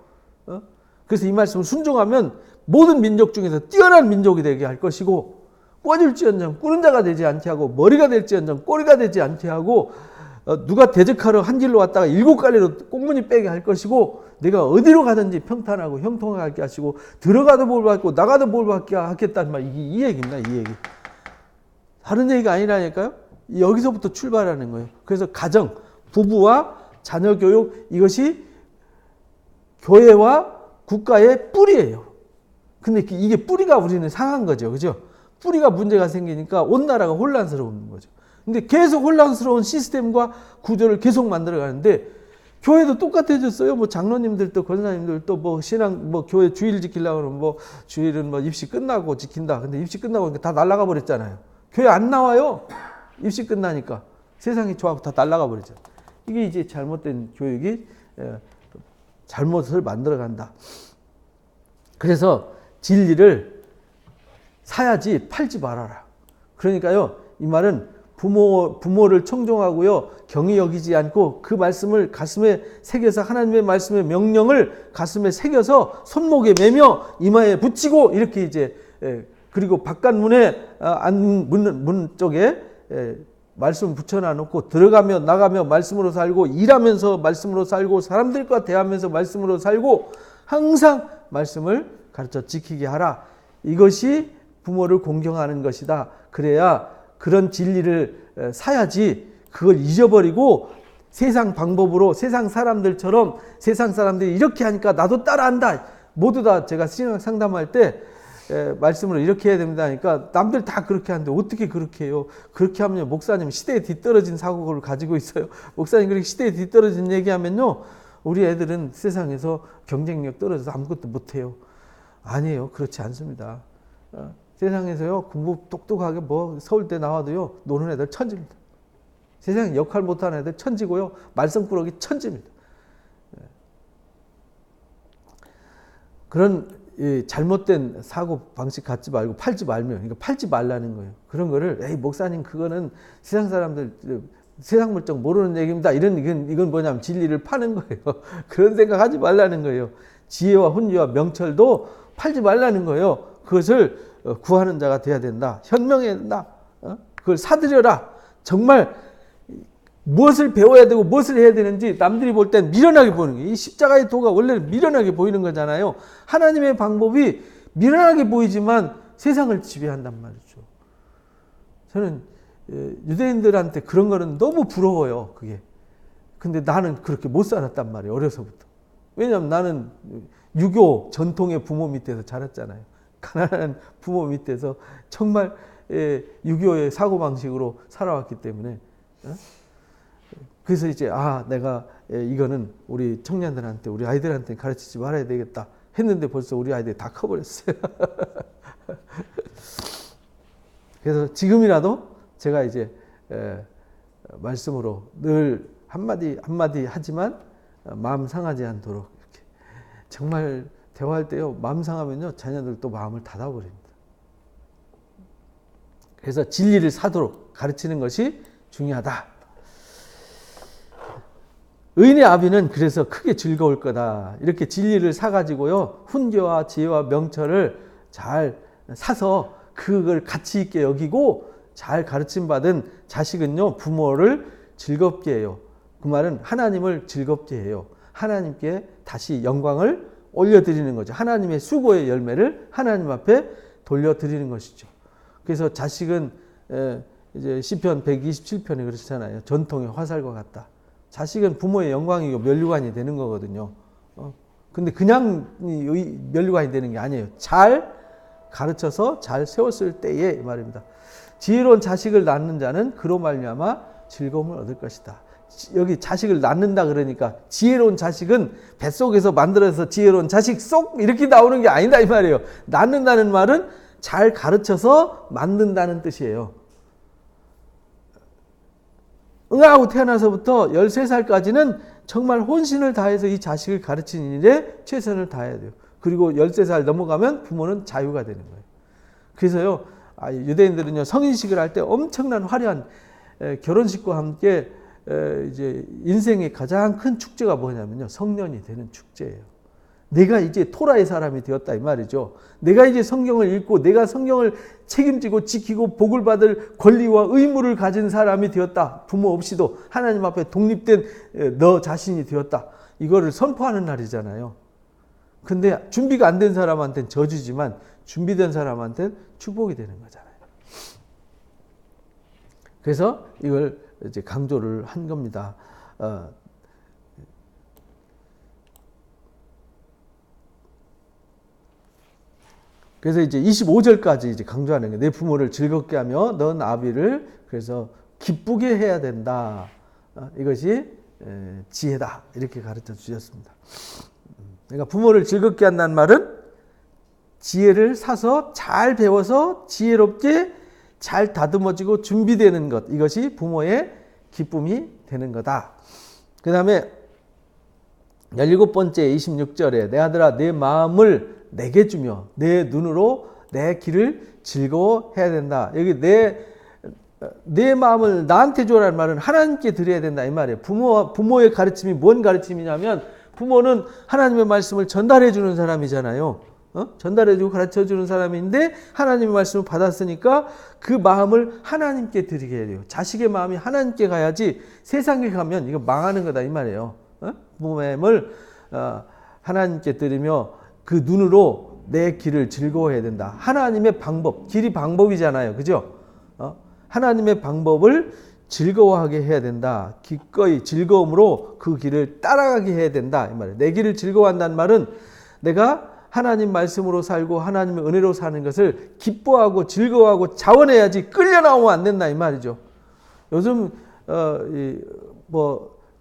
그래서 이 말씀을 순종하면 모든 민족 중에서 뛰어난 민족이 되게 할 것이고 꿔줄지언정 꾸는 자가 되지 않게 하고 머리가 될지언정 꼬리가 되지 않게 하고 누가 대적하러 한 길로 왔다가 7갈래로 꽁무니 빼게 할 것이고 내가 어디로 가든지 평탄하고 형통하게 하시고 들어가도 볼 받고 나가도 볼 받게 하겠다는 말. 이게 이 얘기입니다. 이 얘기. 다른 얘기가 아니라니까요. 여기서부터 출발하는 거예요. 그래서 가정, 부부와 자녀 교육 이것이 교회와 국가의 뿌리예요. 근데 이게 뿌리가 우리는 상한 거죠. 그죠? 뿌리가 문제가 생기니까 온 나라가 혼란스러운 거죠. 근데 계속 혼란스러운 시스템과 구조를 계속 만들어 가는데 교회도 똑같아졌어요. 뭐 장로님들도 권사님들도 뭐 신앙 뭐 교회 주일 지키려고 그러면 뭐 주일은 뭐 입시 끝나고 지킨다. 근데 입시 끝나고 다 날아가 버렸잖아요. 교회 안 나와요. 입시 끝나니까. 세상이 좋아하고 다 날아가 버리죠. 이게 이제 잘못된 교육이 잘못을 만들어 간다. 그래서 진리를 사야지 팔지 말아라. 그러니까요, 이 말은 부모를 청종하고요, 경히 여기지 않고 그 말씀을 가슴에 새겨서 하나님의 말씀의 명령을 가슴에 새겨서 손목에 매며 이마에 붙이고 이렇게 이제 그리고 바깥문에 문 쪽에 말씀 붙여놔 놓고 들어가며 나가며 말씀으로 살고 일하면서 말씀으로 살고 사람들과 대하면서 말씀으로 살고 항상 말씀을 가르쳐 지키게 하라. 이것이 부모를 공경하는 것이다. 그래야 그런 진리를 사야지 그걸 잊어버리고 세상 방법으로 세상 사람들처럼 세상 사람들이 이렇게 하니까 나도 따라한다. 모두 다 제가 신앙 상담할 때 말씀으로 이렇게 해야 됩니다 하니까 남들 다 그렇게 하는데 어떻게 그렇게 해요? 그렇게 하면 목사님 시대에 뒤떨어진 사고를 가지고 있어요. 목사님 그렇게 시대에 뒤떨어진 얘기하면요 우리 애들은 세상에서 경쟁력 떨어져서 아무것도 못해요. 아니에요. 그렇지 않습니다. 세상에서요 공부 똑똑하게 뭐 서울대 나와도요 노는 애들 천지입니다. 세상에 역할 못하는 애들 천지고요 말썽꾸러기 천지입니다. 그런 잘못된 사고 방식 갖지 말고 팔지 말면, 그러니까 팔지 말라는 거예요. 그런 거를 에이 목사님 그거는 세상 사람들 세상 물정 모르는 얘기입니다. 이건 뭐냐면 진리를 파는 거예요. 그런 생각하지 말라는 거예요. 지혜와 훈계와 명철도 팔지 말라는 거예요. 그것을 구하는 자가 돼야 된다. 현명해야 된다. 그걸 사들여라. 정말 무엇을 배워야 되고 무엇을 해야 되는지 남들이 볼 땐 미련하게 보이는 거예요. 이 십자가의 도가 원래는 미련하게 보이는 거잖아요. 하나님의 방법이 미련하게 보이지만 세상을 지배한단 말이죠. 저는 유대인들한테 그런 거는 너무 부러워요. 그게. 근데 나는 그렇게 못 살았단 말이에요. 어려서부터. 왜냐하면 나는 유교 전통의 부모 밑에서 자랐잖아요. 가난한 부모 밑에서 정말 유교의 사고방식으로 살아왔기 때문에 그래서 이제 내가 이거는 우리 청년들한테 우리 아이들한테 가르치지 말아야 되겠다 했는데 벌써 우리 아이들이 다 커버렸어요. 그래서 지금이라도 제가 이제 말씀으로 늘 한마디 하지만 마음 상하지 않도록 이렇게 정말 대화할 때요 마음 상하면요 자녀들 또 마음을 닫아버립니다. 그래서 진리를 사도록 가르치는 것이 중요하다. 의인의 아비는 그래서 크게 즐거울 거다. 이렇게 진리를 사가지고요 훈계와 지혜와 명철을 잘 사서 그걸 가치 있게 여기고 잘 가르침 받은 자식은요 부모를 즐겁게 해요. 그 말은 하나님을 즐겁게 해요. 하나님께 다시 영광을 올려드리는 거죠. 하나님의 수고의 열매를 하나님 앞에 돌려드리는 것이죠. 그래서 자식은 이제 시편 127편이 그렇잖아요. 전통의 화살과 같다. 자식은 부모의 영광이고 면류관이 되는 거거든요. 근데 그냥 면류관이 되는 게 아니에요. 잘 가르쳐서 잘 세웠을 때에 말입니다. 지혜로운 자식을 낳는 자는 그로 말미암아 즐거움을 얻을 것이다. 여기 자식을 낳는다 그러니까 지혜로운 자식은 뱃속에서 만들어서 지혜로운 자식 쏙 이렇게 나오는 게 아니다 이 말이에요. 낳는다는 말은 잘 가르쳐서 만든다는 뜻이에요. 응아하고 태어나서부터 13살까지는 정말 혼신을 다해서 이 자식을 가르치는 일에 최선을 다해야 돼요. 그리고 13살 넘어가면 부모는 자유가 되는 거예요. 그래서요, 유대인들은요, 성인식을 할 때 엄청난 화려한 결혼식과 함께 이제 인생의 가장 큰 축제가 뭐냐면요, 성년이 되는 축제예요. 내가 이제 토라의 사람이 되었다 이 말이죠. 내가 이제 성경을 읽고 내가 성경을 책임지고 지키고 복을 받을 권리와 의무를 가진 사람이 되었다. 부모 없이도 하나님 앞에 독립된 너 자신이 되었다. 이거를 선포하는 날이잖아요. 근데 준비가 안 된 사람한테는 저주지만 준비된 사람한테는 축복이 되는 거잖아요. 그래서 이걸 이제 강조를 한 겁니다. 그래서 이제 25절까지 이제 강조하는 게 내 부모를 즐겁게 하며 넌 아비를 그래서 기쁘게 해야 된다. 이것이 지혜다. 이렇게 가르쳐 주셨습니다. 그러니까 부모를 즐겁게 한다는 말은 지혜를 사서 잘 배워서 지혜롭게 잘 다듬어지고 준비되는 것. 이것이 부모의 기쁨이 되는 거다. 그 다음에 17번째 26절에 내 아들아 내 마음을 내게 주며 내 눈으로 내 길을 즐거워해야 된다. 여기 내 마음을 나한테 줘라는 말은 하나님께 드려야 된다 이 말이에요. 부모의 가르침이 뭔 가르침이냐면 부모는 하나님의 말씀을 전달해 주는 사람이잖아요. 전달해 주고 가르쳐 주는 사람인데 하나님의 말씀을 받았으니까 그 마음을 하나님께 드리게 해야 돼요. 자식의 마음이 하나님께 가야지 세상에 가면 이거 망하는 거다 이 말이에요. 부모의 하나님께 드리며 그 눈으로 내 길을 즐거워해야 된다. 하나님의 방법, 길이 방법이잖아요. 그죠? 하나님의 방법을 즐거워하게 해야 된다. 기꺼이 즐거움으로 그 길을 따라가게 해야 된다. 이 말이에요. 내 길을 즐거워한다는 말은 내가 하나님 말씀으로 살고 하나님의 은혜로 사는 것을 기뻐하고 즐거워하고 자원해야지 끌려 나오면 안 된다. 이 말이죠. 요즘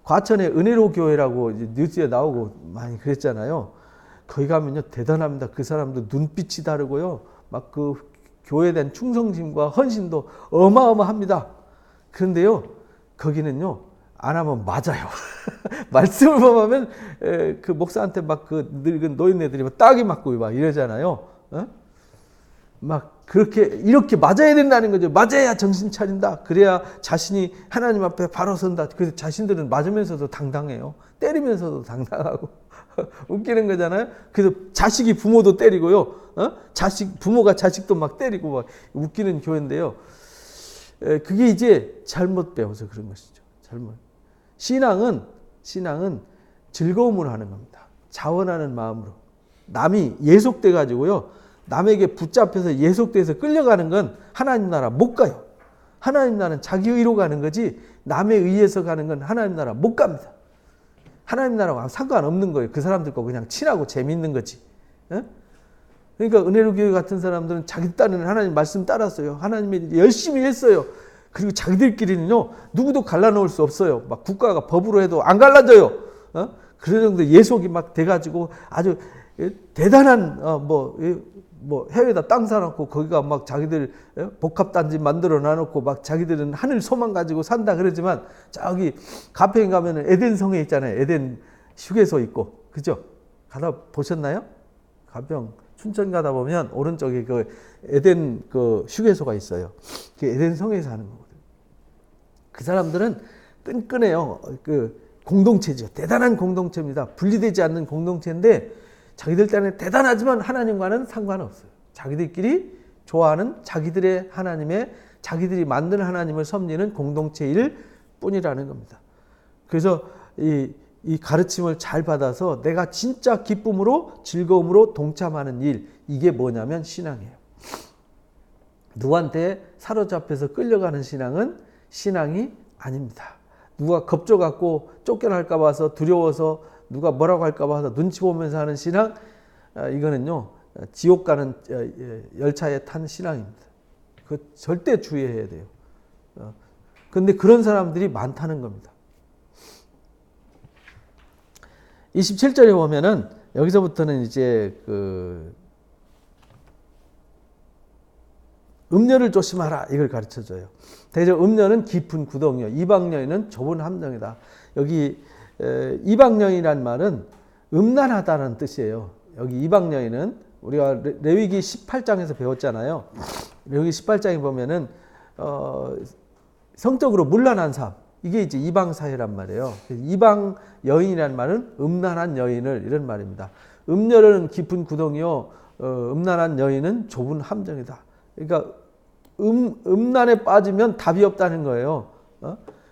과천의 은혜로 교회라고 뉴스에 나오고 많이 그랬잖아요. 거기 가면요 대단합니다. 그 사람도 눈빛이 다르고요. 막 그 교회에 대한 충성심과 헌신도 어마어마합니다. 그런데요 거기는요 안 하면 맞아요. 말씀을 범하면 그 목사한테 막 그 늙은 노인네들이 막 따기 맞고 막 이러잖아요. 막 그렇게 이렇게 맞아야 된다는 거죠. 맞아야 정신 차린다. 그래야 자신이 하나님 앞에 바로 선다. 그래서 자신들은 맞으면서도 당당해요. 때리면서도 당당하고 웃기는 거잖아요. 그래서 자식이 부모도 때리고요. 부모가 자식도 막 때리고 막 웃기는 교회인데요. 그게 이제 잘못 배워서 그런 것이죠. 잘못. 신앙은 즐거움으로 하는 겁니다. 자원하는 마음으로. 남이 예속돼 가지고요. 남에게 붙잡혀서 예속돼서 끌려가는 건 하나님 나라 못 가요. 하나님 나라는 자기 의로 가는 거지 남에 의해서 가는 건 하나님 나라 못 갑니다. 하나님 나라와 상관없는 거예요. 그 사람들과 그냥 친하고 재밌는 거지. 그러니까 은혜로 교회 같은 사람들은 자기 딴에는 하나님 말씀 따랐어요. 하나님이 열심히 했어요. 그리고 자기들끼리는요 누구도 갈라놓을 수 없어요. 막 국가가 법으로 해도 안 갈라져요. 그런 정도 예속이 막 돼가지고 아주 대단한 해외에다 땅 사놓고 거기가 막 자기들 복합단지 만들어 놔놓고 막 자기들은 하늘 소망 가지고 산다 그러지만 저기 가평에 가면은 에덴 성에 있잖아요. 에덴 휴게소 있고 그죠? 가다 보셨나요? 가평 춘천 가다 보면 오른쪽에 그 에덴 그 휴게소가 있어요. 그 에덴 성에 사는 거거든요. 그 사람들은 끈끈해요. 그 공동체죠. 대단한 공동체입니다. 분리되지 않는 공동체인데 자기들 딴에 대단하지만 하나님과는 상관없어요. 자기들끼리 좋아하는 자기들의 하나님의 자기들이 만든 하나님을 섬기는 공동체일 뿐이라는 겁니다. 그래서 이 가르침을 잘 받아서 내가 진짜 기쁨으로 즐거움으로 동참하는 일 이게 뭐냐면 신앙이에요. 누구한테 사로잡혀서 끌려가는 신앙은 신앙이 아닙니다. 누가 겁줘갖고 쫓겨날까 봐서 두려워서 누가 뭐라고 할까 봐서 눈치 보면서 하는 신앙, 이거는요 지옥 가는 열차에 탄 신앙입니다. 그 절대 주의해야 돼요. 근데 그런 사람들이 많다는 겁니다. 27절에 보면은 여기서부터는 이제 그 음녀를 조심하라 이걸 가르쳐줘요. 대저 음녀는 깊은 구덩이요, 이방 여인은 좁은 함정이다. 여기 이방 여인이란 말은 음란하다는 뜻이에요. 여기 이방 여인은 우리가 레위기 18장에서 배웠잖아요. 레위기 18장에 보면은 성적으로 문란한 삶, 이게 이제 이방 사회란 말이에요. 이방 여인이란 말은 음란한 여인을 이런 말입니다. 음녀는 깊은 구덩이요, 음란한 여인은 좁은 함정이다. 그러니까 음란에 빠지면 답이 없다는 거예요.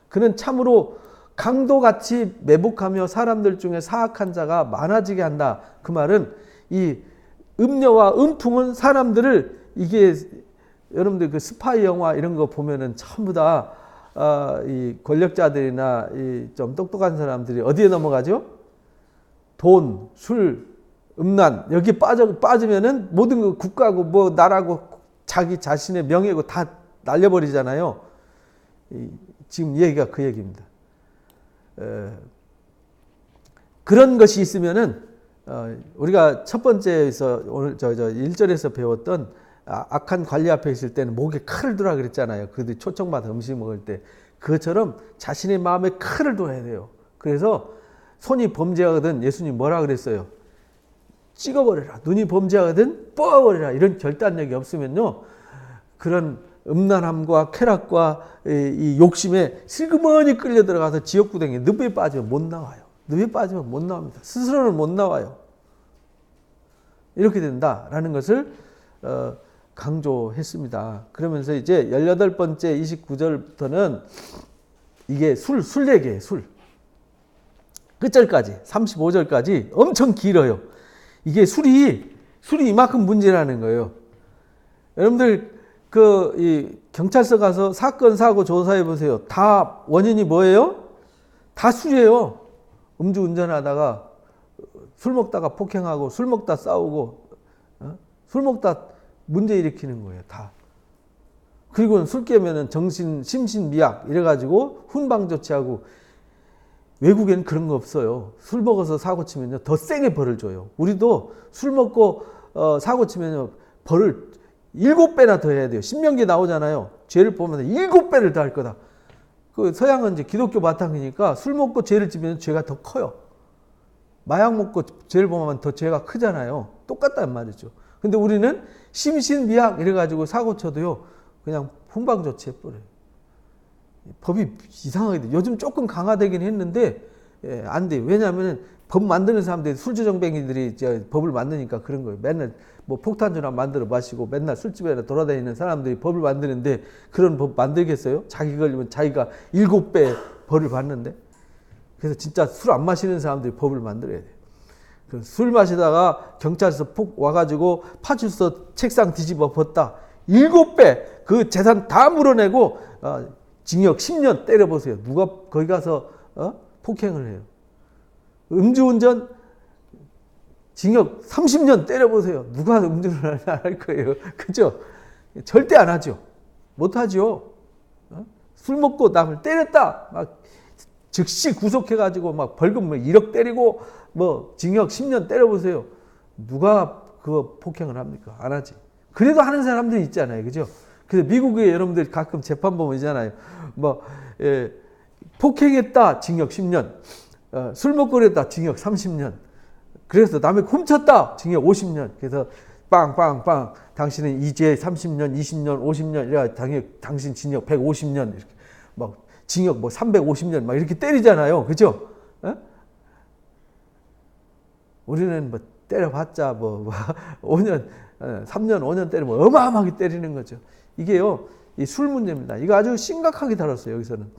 그는 참으로 강도같이 매복하며 사람들 중에 사악한 자가 많아지게 한다. 그 말은 이 음녀와 음풍은 사람들을, 이게 여러분들 그 스파이 영화 이런 거 보면은 전부 다 이 권력자들이나 이 좀 똑똑한 사람들이 어디에 넘어가죠? 돈, 술, 음란, 여기 빠지면은 모든 거 국가고 뭐 나라고 자기 자신의 명예고 다 날려버리잖아요. 지금 얘기가 그 얘기입니다. 그런 것이 있으면은 우리가 첫 번째에서 오늘 저 1절에서 배웠던 악한 관리 앞에 있을 때는 목에 칼을 두라 그랬잖아요. 그들 초청받아 음식 먹을 때. 그것처럼 자신의 마음에 칼을 둬야 돼요. 그래서 손이 범죄하거든 예수님 뭐라 그랬어요? 찍어버려라. 눈이 범죄하거든 뽑아버려라. 이런 결단력이 없으면요, 그런 음란함과 쾌락과 이 욕심에 슬그머니 끌려 들어가서 지옥구덩이에 늪에 빠지면 못 나와요. 늪에 빠지면 못 나옵니다. 스스로는 못 나와요. 이렇게 된다라는 것을 강조했습니다. 그러면서 이제 18번째 29절부터는 이게 술 얘기예요. 술. 끝절까지 35절까지 엄청 길어요. 이게 술이 이만큼 문제라는 거예요. 여러분들 이 경찰서 가서 사건 사고 조사해 보세요. 다 원인이 뭐예요? 다 술이에요. 음주 운전하다가 술 먹다가 폭행하고 술 먹다 싸우고 술 먹다 문제 일으키는 거예요. 다. 그리고 술 깨면은 심신미약 이래가지고 훈방 조치하고. 외국에는 그런 거 없어요. 술 먹어서 사고 치면요 더 세게 벌을 줘요. 우리도 술 먹고 사고 치면요 벌을 7배나 더 해야 돼요. 신명기에 나오잖아요. 죄를 보면서 7배를 더 할 거다. 그 서양은 이제 기독교 바탕이니까 술 먹고 죄를 지면 죄가 더 커요. 마약 먹고 죄를 보면 더 죄가 크잖아요. 똑같단 말이죠. 근데 우리는 심신미약 이래가지고 사고 쳐도요 그냥 훈방 조치해버려요. 법이 이상하게 돼. 요즘 조금 강화되긴 했는데 안 돼요. 왜냐하면 법 만드는 사람들이 술주정뱅이들이 법을 만드니까 그런 거예요. 맨날 뭐 폭탄주나 만들어 마시고 맨날 술집에 돌아다니는 사람들이 법을 만드는데 그런 법 만들겠어요? 자기 걸리면 자기가 7배 벌을 받는데. 그래서 진짜 술 안 마시는 사람들이 법을 만들어야 돼요. 술 마시다가 경찰서 폭 와가지고 파출소 책상 뒤집어 벗다 7배 그 재산 다 물어내고 징역 10년 때려보세요. 누가 거기 가서 폭행을 해요. 음주운전 징역 30년 때려보세요. 누가 음주를 할 거예요. 그죠? 절대 안 하죠. 못 하죠. 술 먹고 남을 때렸다. 막 즉시 구속해가지고 막 벌금 뭐 1억 때리고 뭐 징역 10년 때려보세요. 누가 그거 폭행을 합니까? 안 하지. 그래도 하는 사람들이 있잖아요. 그죠? 그래서 미국에 여러분들 가끔 재판 보면 있잖아요. 뭐, 폭행했다. 징역 10년. 술 먹고 그랬다. 징역 30년. 그래서 남의 훔쳤다. 징역 50년. 그래서 빵빵빵. 당신은 이제 30년, 20년, 50년. 이래 당신 징역 150년. 이렇게. 막 징역 뭐 350년. 막 이렇게 때리잖아요. 그죠? 우리는 뭐 때려봤자 뭐 5년, 3년, 5년 때리면 어마어마하게 때리는 거죠. 이게요, 이 술 문제입니다. 이거 아주 심각하게 다뤘어요, 여기서는.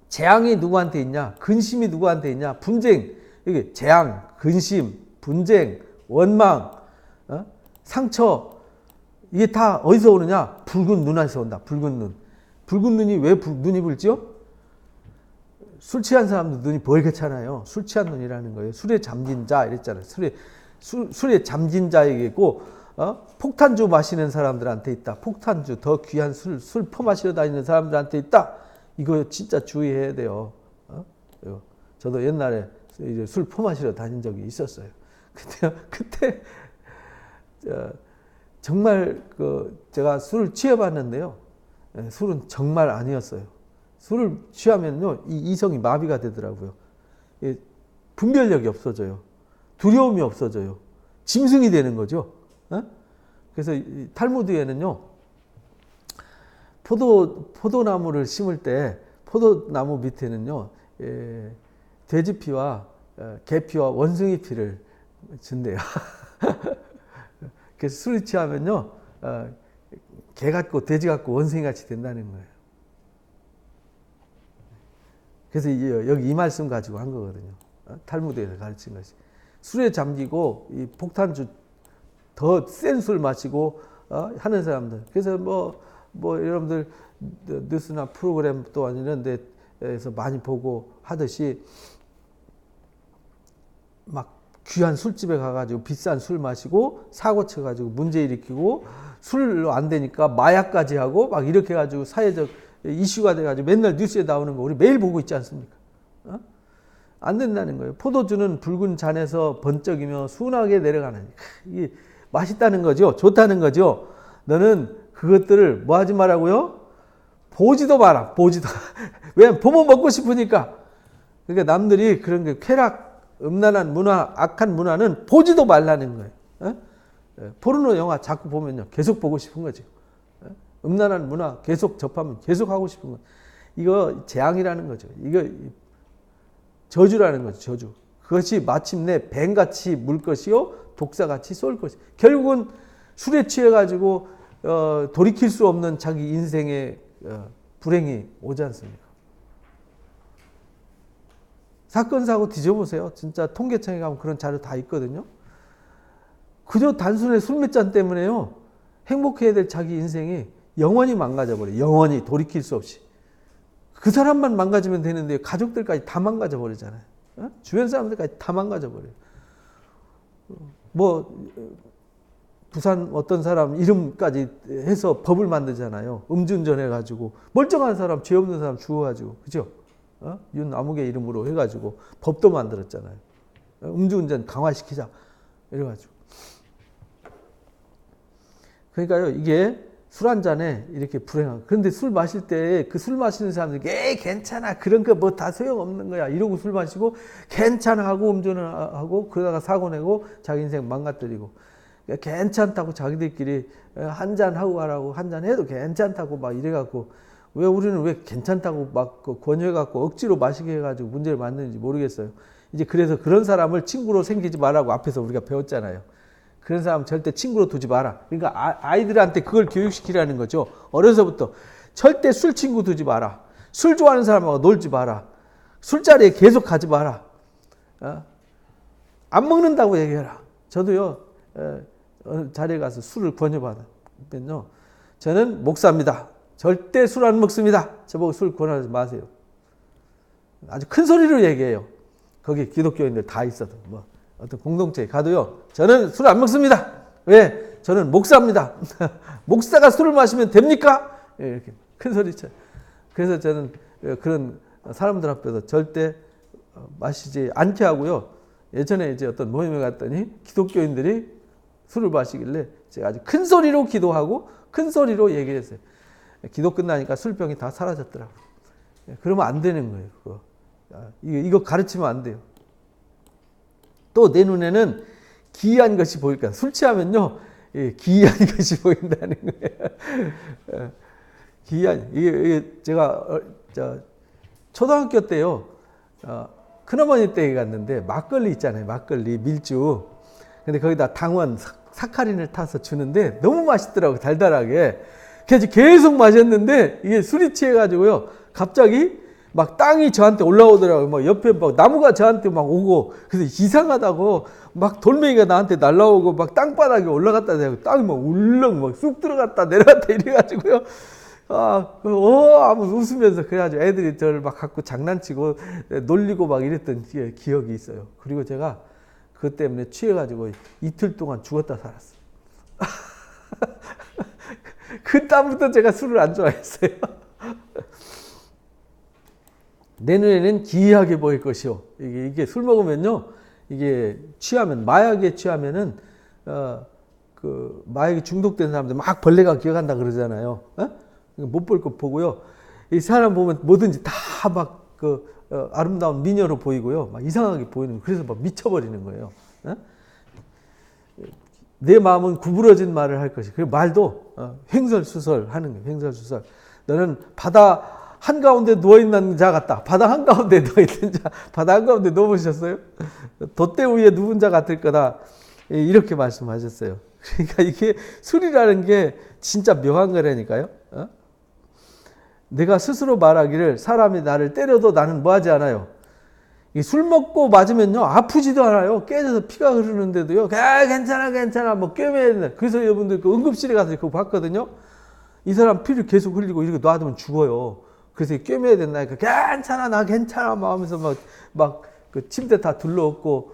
재앙이 누구한테 있냐? 근심이 누구한테 있냐? 분쟁. 이게 재앙, 근심, 분쟁, 원망, 상처. 이게 다 어디서 오느냐? 붉은 눈에서 온다. 붉은 눈. 붉은 눈이 왜 눈이 붉죠? 술 취한 사람도 눈이 벌겋잖아요. 술 취한 눈이라는 거예요. 술에 잠긴 자 이랬잖아요. 술에 잠긴 자에게고 폭탄주 마시는 사람들한테 있다. 폭탄주 더 귀한 술 퍼마시러 다니는 사람들한테 있다. 이거 진짜 주의해야 돼요. 저도 옛날에 이제 술 퍼마시러 다닌 적이 있었어요. 그때 정말 제가 술을 취해봤는데요. 술은 정말 아니었어요. 술을 취하면요, 이 이성이 마비가 되더라고요. 분별력이 없어져요. 두려움이 없어져요. 짐승이 되는 거죠. 그래서 탈무드에는요, 포도나무를 심을 때 포도나무 밑에는요, 돼지피와 개피와 원숭이 피를 준대요. 그래서 술이 취하면요, 개 같고 돼지 같고 원숭이 같이 된다는 거예요. 그래서 여기 이 말씀 가지고 한 거거든요. 탈무드에서 가르친 것이. 술에 잠기고 이 폭탄주 더 센 술 마시고 하는 사람들. 그래서 여러분들 뉴스나 프로그램 또한 이런 데에서 많이 보고 하듯이 막 귀한 술집에 가가지고 비싼 술 마시고 사고 쳐가지고 문제 일으키고 술로 안 되니까 마약까지 하고 막 이렇게 해가지고 사회적 이슈가 돼가지고 맨날 뉴스에 나오는 거 우리 매일 보고 있지 않습니까? 안 된다는 거예요. 포도주는 붉은 잔에서 번쩍이며 순하게 내려가는, 이게 맛있다는 거죠. 좋다는 거죠. 너는 그것들을 뭐 하지 말라고요? 보지도 마라. 보지도. 왜? 보면 먹고 싶으니까. 그러니까 남들이 그런 게 쾌락, 음란한 문화, 악한 문화는 보지도 말라는 거예요. 포르노 영화 자꾸 보면요, 계속 보고 싶은 거죠. 음란한 문화 계속 접하면 계속 하고 싶은 거예요. 이거 재앙이라는 거죠. 이거 저주라는 거죠. 저주. 그것이 마침내 뱀같이 물 것이요 독사같이 쏠 것이. 결국은 술에 취해가지고 돌이킬 수 없는 자기 인생의 불행이 오지 않습니까? 사건 사고 뒤져보세요. 진짜 통계청에 가면 그런 자료 다 있거든요. 그저 단순히 술 몇 잔 때문에요, 행복해야 될 자기 인생이 영원히 망가져버려요. 영원히 돌이킬 수 없이. 그 사람만 망가지면 되는데 가족들까지 다 망가져버리잖아요. 주변 사람들까지 다 망가져버려요. 부산 어떤 사람 이름까지 해서 법을 만들잖아요. 음주운전 해가지고 멀쩡한 사람, 죄 없는 사람 죽어가지고, 그죠? 윤 아무개 이름으로 해가지고 법도 만들었잖아요. 음주운전 강화시키자 이래가지고. 그러니까요, 이게 술 한 잔에 이렇게 불행한. 그런데 술 마실 때 그 술 마시는 사람들이 괜찮아, 그런 거 뭐 다 소용없는 거야 이러고 술 마시고 괜찮아 하고 음주를 하고 그러다가 사고 내고 자기 인생 망가뜨리고, 괜찮다고 자기들끼리 한 잔 하고 가라고, 한 잔 해도 괜찮다고 막 이래갖고, 왜 우리는 왜 괜찮다고 막 권유해갖고 억지로 마시게 해가지고 문제를 만드는지 모르겠어요. 이제 그래서 그런 사람을 친구로 생기지 말라고 앞에서 우리가 배웠잖아요. 그런 사람 절대 친구로 두지 마라. 그러니까 아이들한테 그걸 교육시키라는 거죠. 어려서부터 절대 술 친구 두지 마라. 술 좋아하는 사람하고 놀지 마라. 술자리에 계속 가지 마라. 안 먹는다고 얘기해라. 저도요, 어느 자리에 가서 술을 권유받으면요, 저는 목사입니다. 절대 술 안 먹습니다. 저보고 술 권하지 마세요. 아주 큰 소리로 얘기해요. 거기 기독교인들 다 있어도 어떤 공동체에 가도요, 저는 술 안 먹습니다. 왜? 저는 목사입니다. 목사가 술을 마시면 됩니까? 이렇게 큰 소리 쳐요. 그래서 저는 그런 사람들 앞에서 절대 마시지 않게 하고요. 예전에 이제 어떤 모임에 갔더니 기독교인들이 술을 마시길래 제가 아주 큰 소리로 기도하고 큰 소리로 얘기를 했어요. 기도 끝나니까 술병이 다 사라졌더라고요. 그러면 안 되는 거예요. 그거. 이거 가르치면 안 돼요. 또 내 눈에는 기이한 것이 보일까. 술 취하면요, 기이한 것이 보인다는 거예요. 기이한. 이게 제가 초등학교 때요, 큰어머니 댁에 갔는데 막걸리 있잖아요. 막걸리, 밀주. 근데 거기다 당원, 사카린을 타서 주는데 너무 맛있더라고요. 달달하게. 그래서 계속 마셨는데 이게 술이 취해가지고요, 갑자기 막 땅이 저한테 올라오더라고요. 막 옆에 막 나무가 저한테 막 오고, 그래서 이상하다고 막 돌멩이가 나한테 날라오고 막 땅바닥에 올라갔다 내고 땅이 막 울렁 막 쑥 들어갔다 내려갔다 이래가지고요. 하면서 웃으면서 그래가지고 애들이 저를 막 갖고 장난치고 놀리고 막 이랬던 기억이 있어요. 그리고 제가 그것 때문에 취해가지고 이틀 동안 죽었다 살았어요. 그 다음부터 제가 술을 안 좋아했어요. 내 눈에는 기이하게 보일 것이요. 이게 술 먹으면요, 이게 취하면, 마약에 취하면은, 그 마약에 중독된 사람들 막 벌레가 기어간다 그러잖아요. 못 볼 것 보고요. 이 사람 보면 뭐든지 다 막 아름다운 미녀로 보이고요. 막 이상하게 보이는, 그래서 막 미쳐버리는 거예요. 내 마음은 구부러진 말을 할 것이. 그 말도 횡설수설 하는 거예요. 횡설수설. 너는 바다 한가운데 누워있는 자 같다. 바다 한가운데 누워있는 자. 바다 한가운데 누워보셨어요? 돛대 위에 누운 자 같을 거다. 이렇게 말씀하셨어요. 그러니까 이게 술이라는 게 진짜 묘한 거라니까요. 내가 스스로 말하기를 사람이 나를 때려도 나는 뭐 하지 않아요. 술 먹고 맞으면요, 아프지도 않아요. 깨져서 피가 흐르는데도요, 괜찮아, 뭐 꿰매야 된다. 그래서 여러분들 그 응급실에 가서 그거 봤거든요. 이 사람 피를 계속 흘리고 이렇게 놔두면 죽어요. 그래서 꿰매야 된다니까, 괜찮아, 나 괜찮아, 막 하면서 막 그 침대 다 둘러엎고,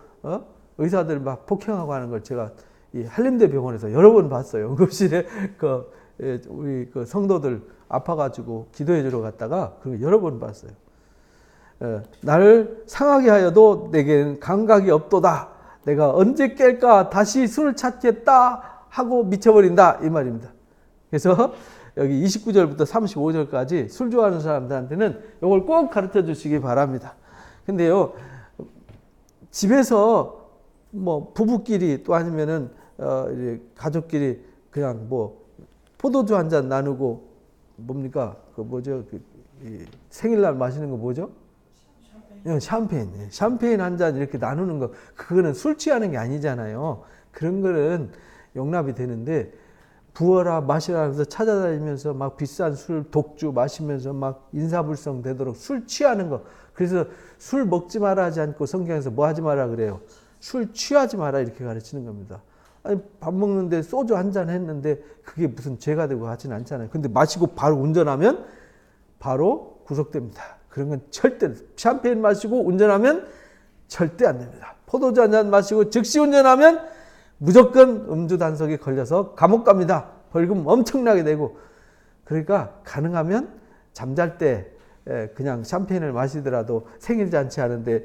의사들 막 폭행하고 하는 걸 제가 이 한림대 병원에서 여러 번 봤어요. 응급실에 우리 그 성도들 아파가지고 기도해 주러 갔다가 그걸 여러 번 봤어요. 나를 상하게 하여도 내게는 감각이 없도다. 내가 언제 깰까 다시 술을 찾겠다 하고 미쳐버린다 이 말입니다. 그래서 여기 29절부터 35절까지 술 좋아하는 사람들한테는 이걸 꼭 가르쳐 주시기 바랍니다. 근데요, 집에서 뭐 부부끼리 또 아니면은 가족끼리 그냥 뭐 포도주 한 잔 나누고 뭡니까? 그 뭐죠? 생일날 마시는 거 뭐죠? 샴페인. 샴페인 한 잔 이렇게 나누는 거, 그거는 술 취하는 게 아니잖아요. 그런 거는 용납이 되는데, 부어라 마시라 하면서 찾아다니면서 막 비싼 술, 독주 마시면서 막 인사불성 되도록 술 취하는 거. 그래서 술 먹지 마라 하지 않고 성경에서 뭐 하지 마라 그래요? 술 취하지 마라 이렇게 가르치는 겁니다. 아니, 밥 먹는데 소주 한 잔 했는데 그게 무슨 죄가 되고 하진 않잖아요. 근데 마시고 바로 운전하면 바로 구속됩니다. 그런 건 절대, 샴페인 마시고 운전하면 절대 안 됩니다. 포도주 한 잔 마시고 즉시 운전하면 무조건 음주 단속에 걸려서 감옥 갑니다. 벌금 엄청나게 내고. 그러니까 가능하면 잠잘 때 그냥 샴페인을 마시더라도, 생일 잔치 하는데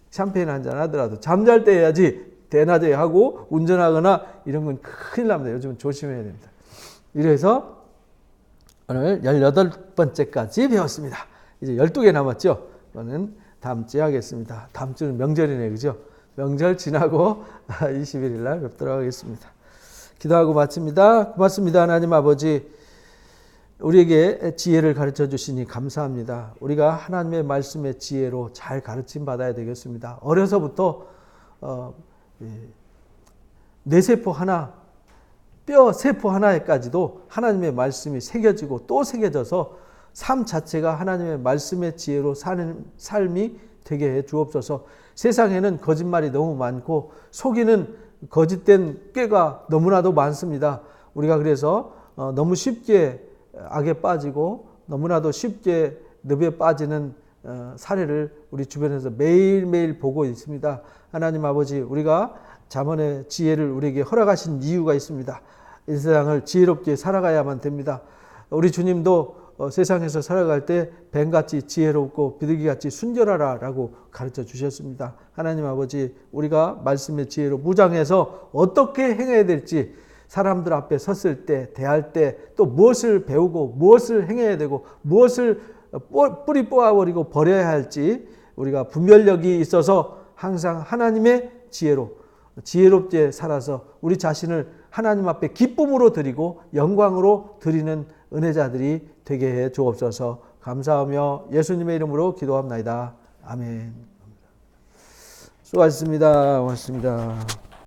샴페인 한 잔 하더라도 잠잘 때 해야지, 대낮에 하고 운전하거나 이런 건 큰일 납니다. 요즘은 조심해야 됩니다. 이래서 오늘 18번째까지 배웠습니다. 이제 12개 남았죠. 이거는 다음 주에 하겠습니다. 다음 주는 명절이네, 그죠? 명절 지나고 21일 날 뵙도록 하겠습니다. 기도하고 마칩니다. 고맙습니다. 하나님 아버지, 우리에게 지혜를 가르쳐 주시니 감사합니다. 우리가 하나님의 말씀의 지혜로 잘 가르침 받아야 되겠습니다. 어려서부터 뇌세포 하나, 뼈 세포 하나에까지도 하나님의 말씀이 새겨지고 또 새겨져서 삶 자체가 하나님의 말씀의 지혜로 사는 삶이 되게 해 주옵소서. 세상에는 거짓말이 너무 많고 속이는 거짓된 꾀가 너무나도 많습니다. 우리가 그래서 너무 쉽게 악에 빠지고 너무나도 쉽게 늪에 빠지는 사례를 우리 주변에서 매일매일 보고 있습니다. 하나님 아버지, 우리가 잠언의 지혜를 우리에게 허락하신 이유가 있습니다. 이 세상을 지혜롭게 살아가야만 됩니다. 우리 주님도 세상에서 살아갈 때 뱀같이 지혜롭고 비둘기같이 순결하라 라고 가르쳐 주셨습니다. 하나님 아버지, 우리가 말씀의 지혜로 무장해서 어떻게 행해야 될지, 사람들 앞에 섰을 때, 대할 때 또 무엇을 배우고 무엇을 행해야 되고 무엇을 뿌리 뽑아버리고 버려야 할지 우리가 분별력이 있어서 항상 하나님의 지혜로 지혜롭게 살아서 우리 자신을 하나님 앞에 기쁨으로 드리고 영광으로 드리는 은혜자들이 되게 해 주옵소서. 감사하며 예수님의 이름으로 기도합나이다. 아멘. 수고하셨습니다. 고맙습니다.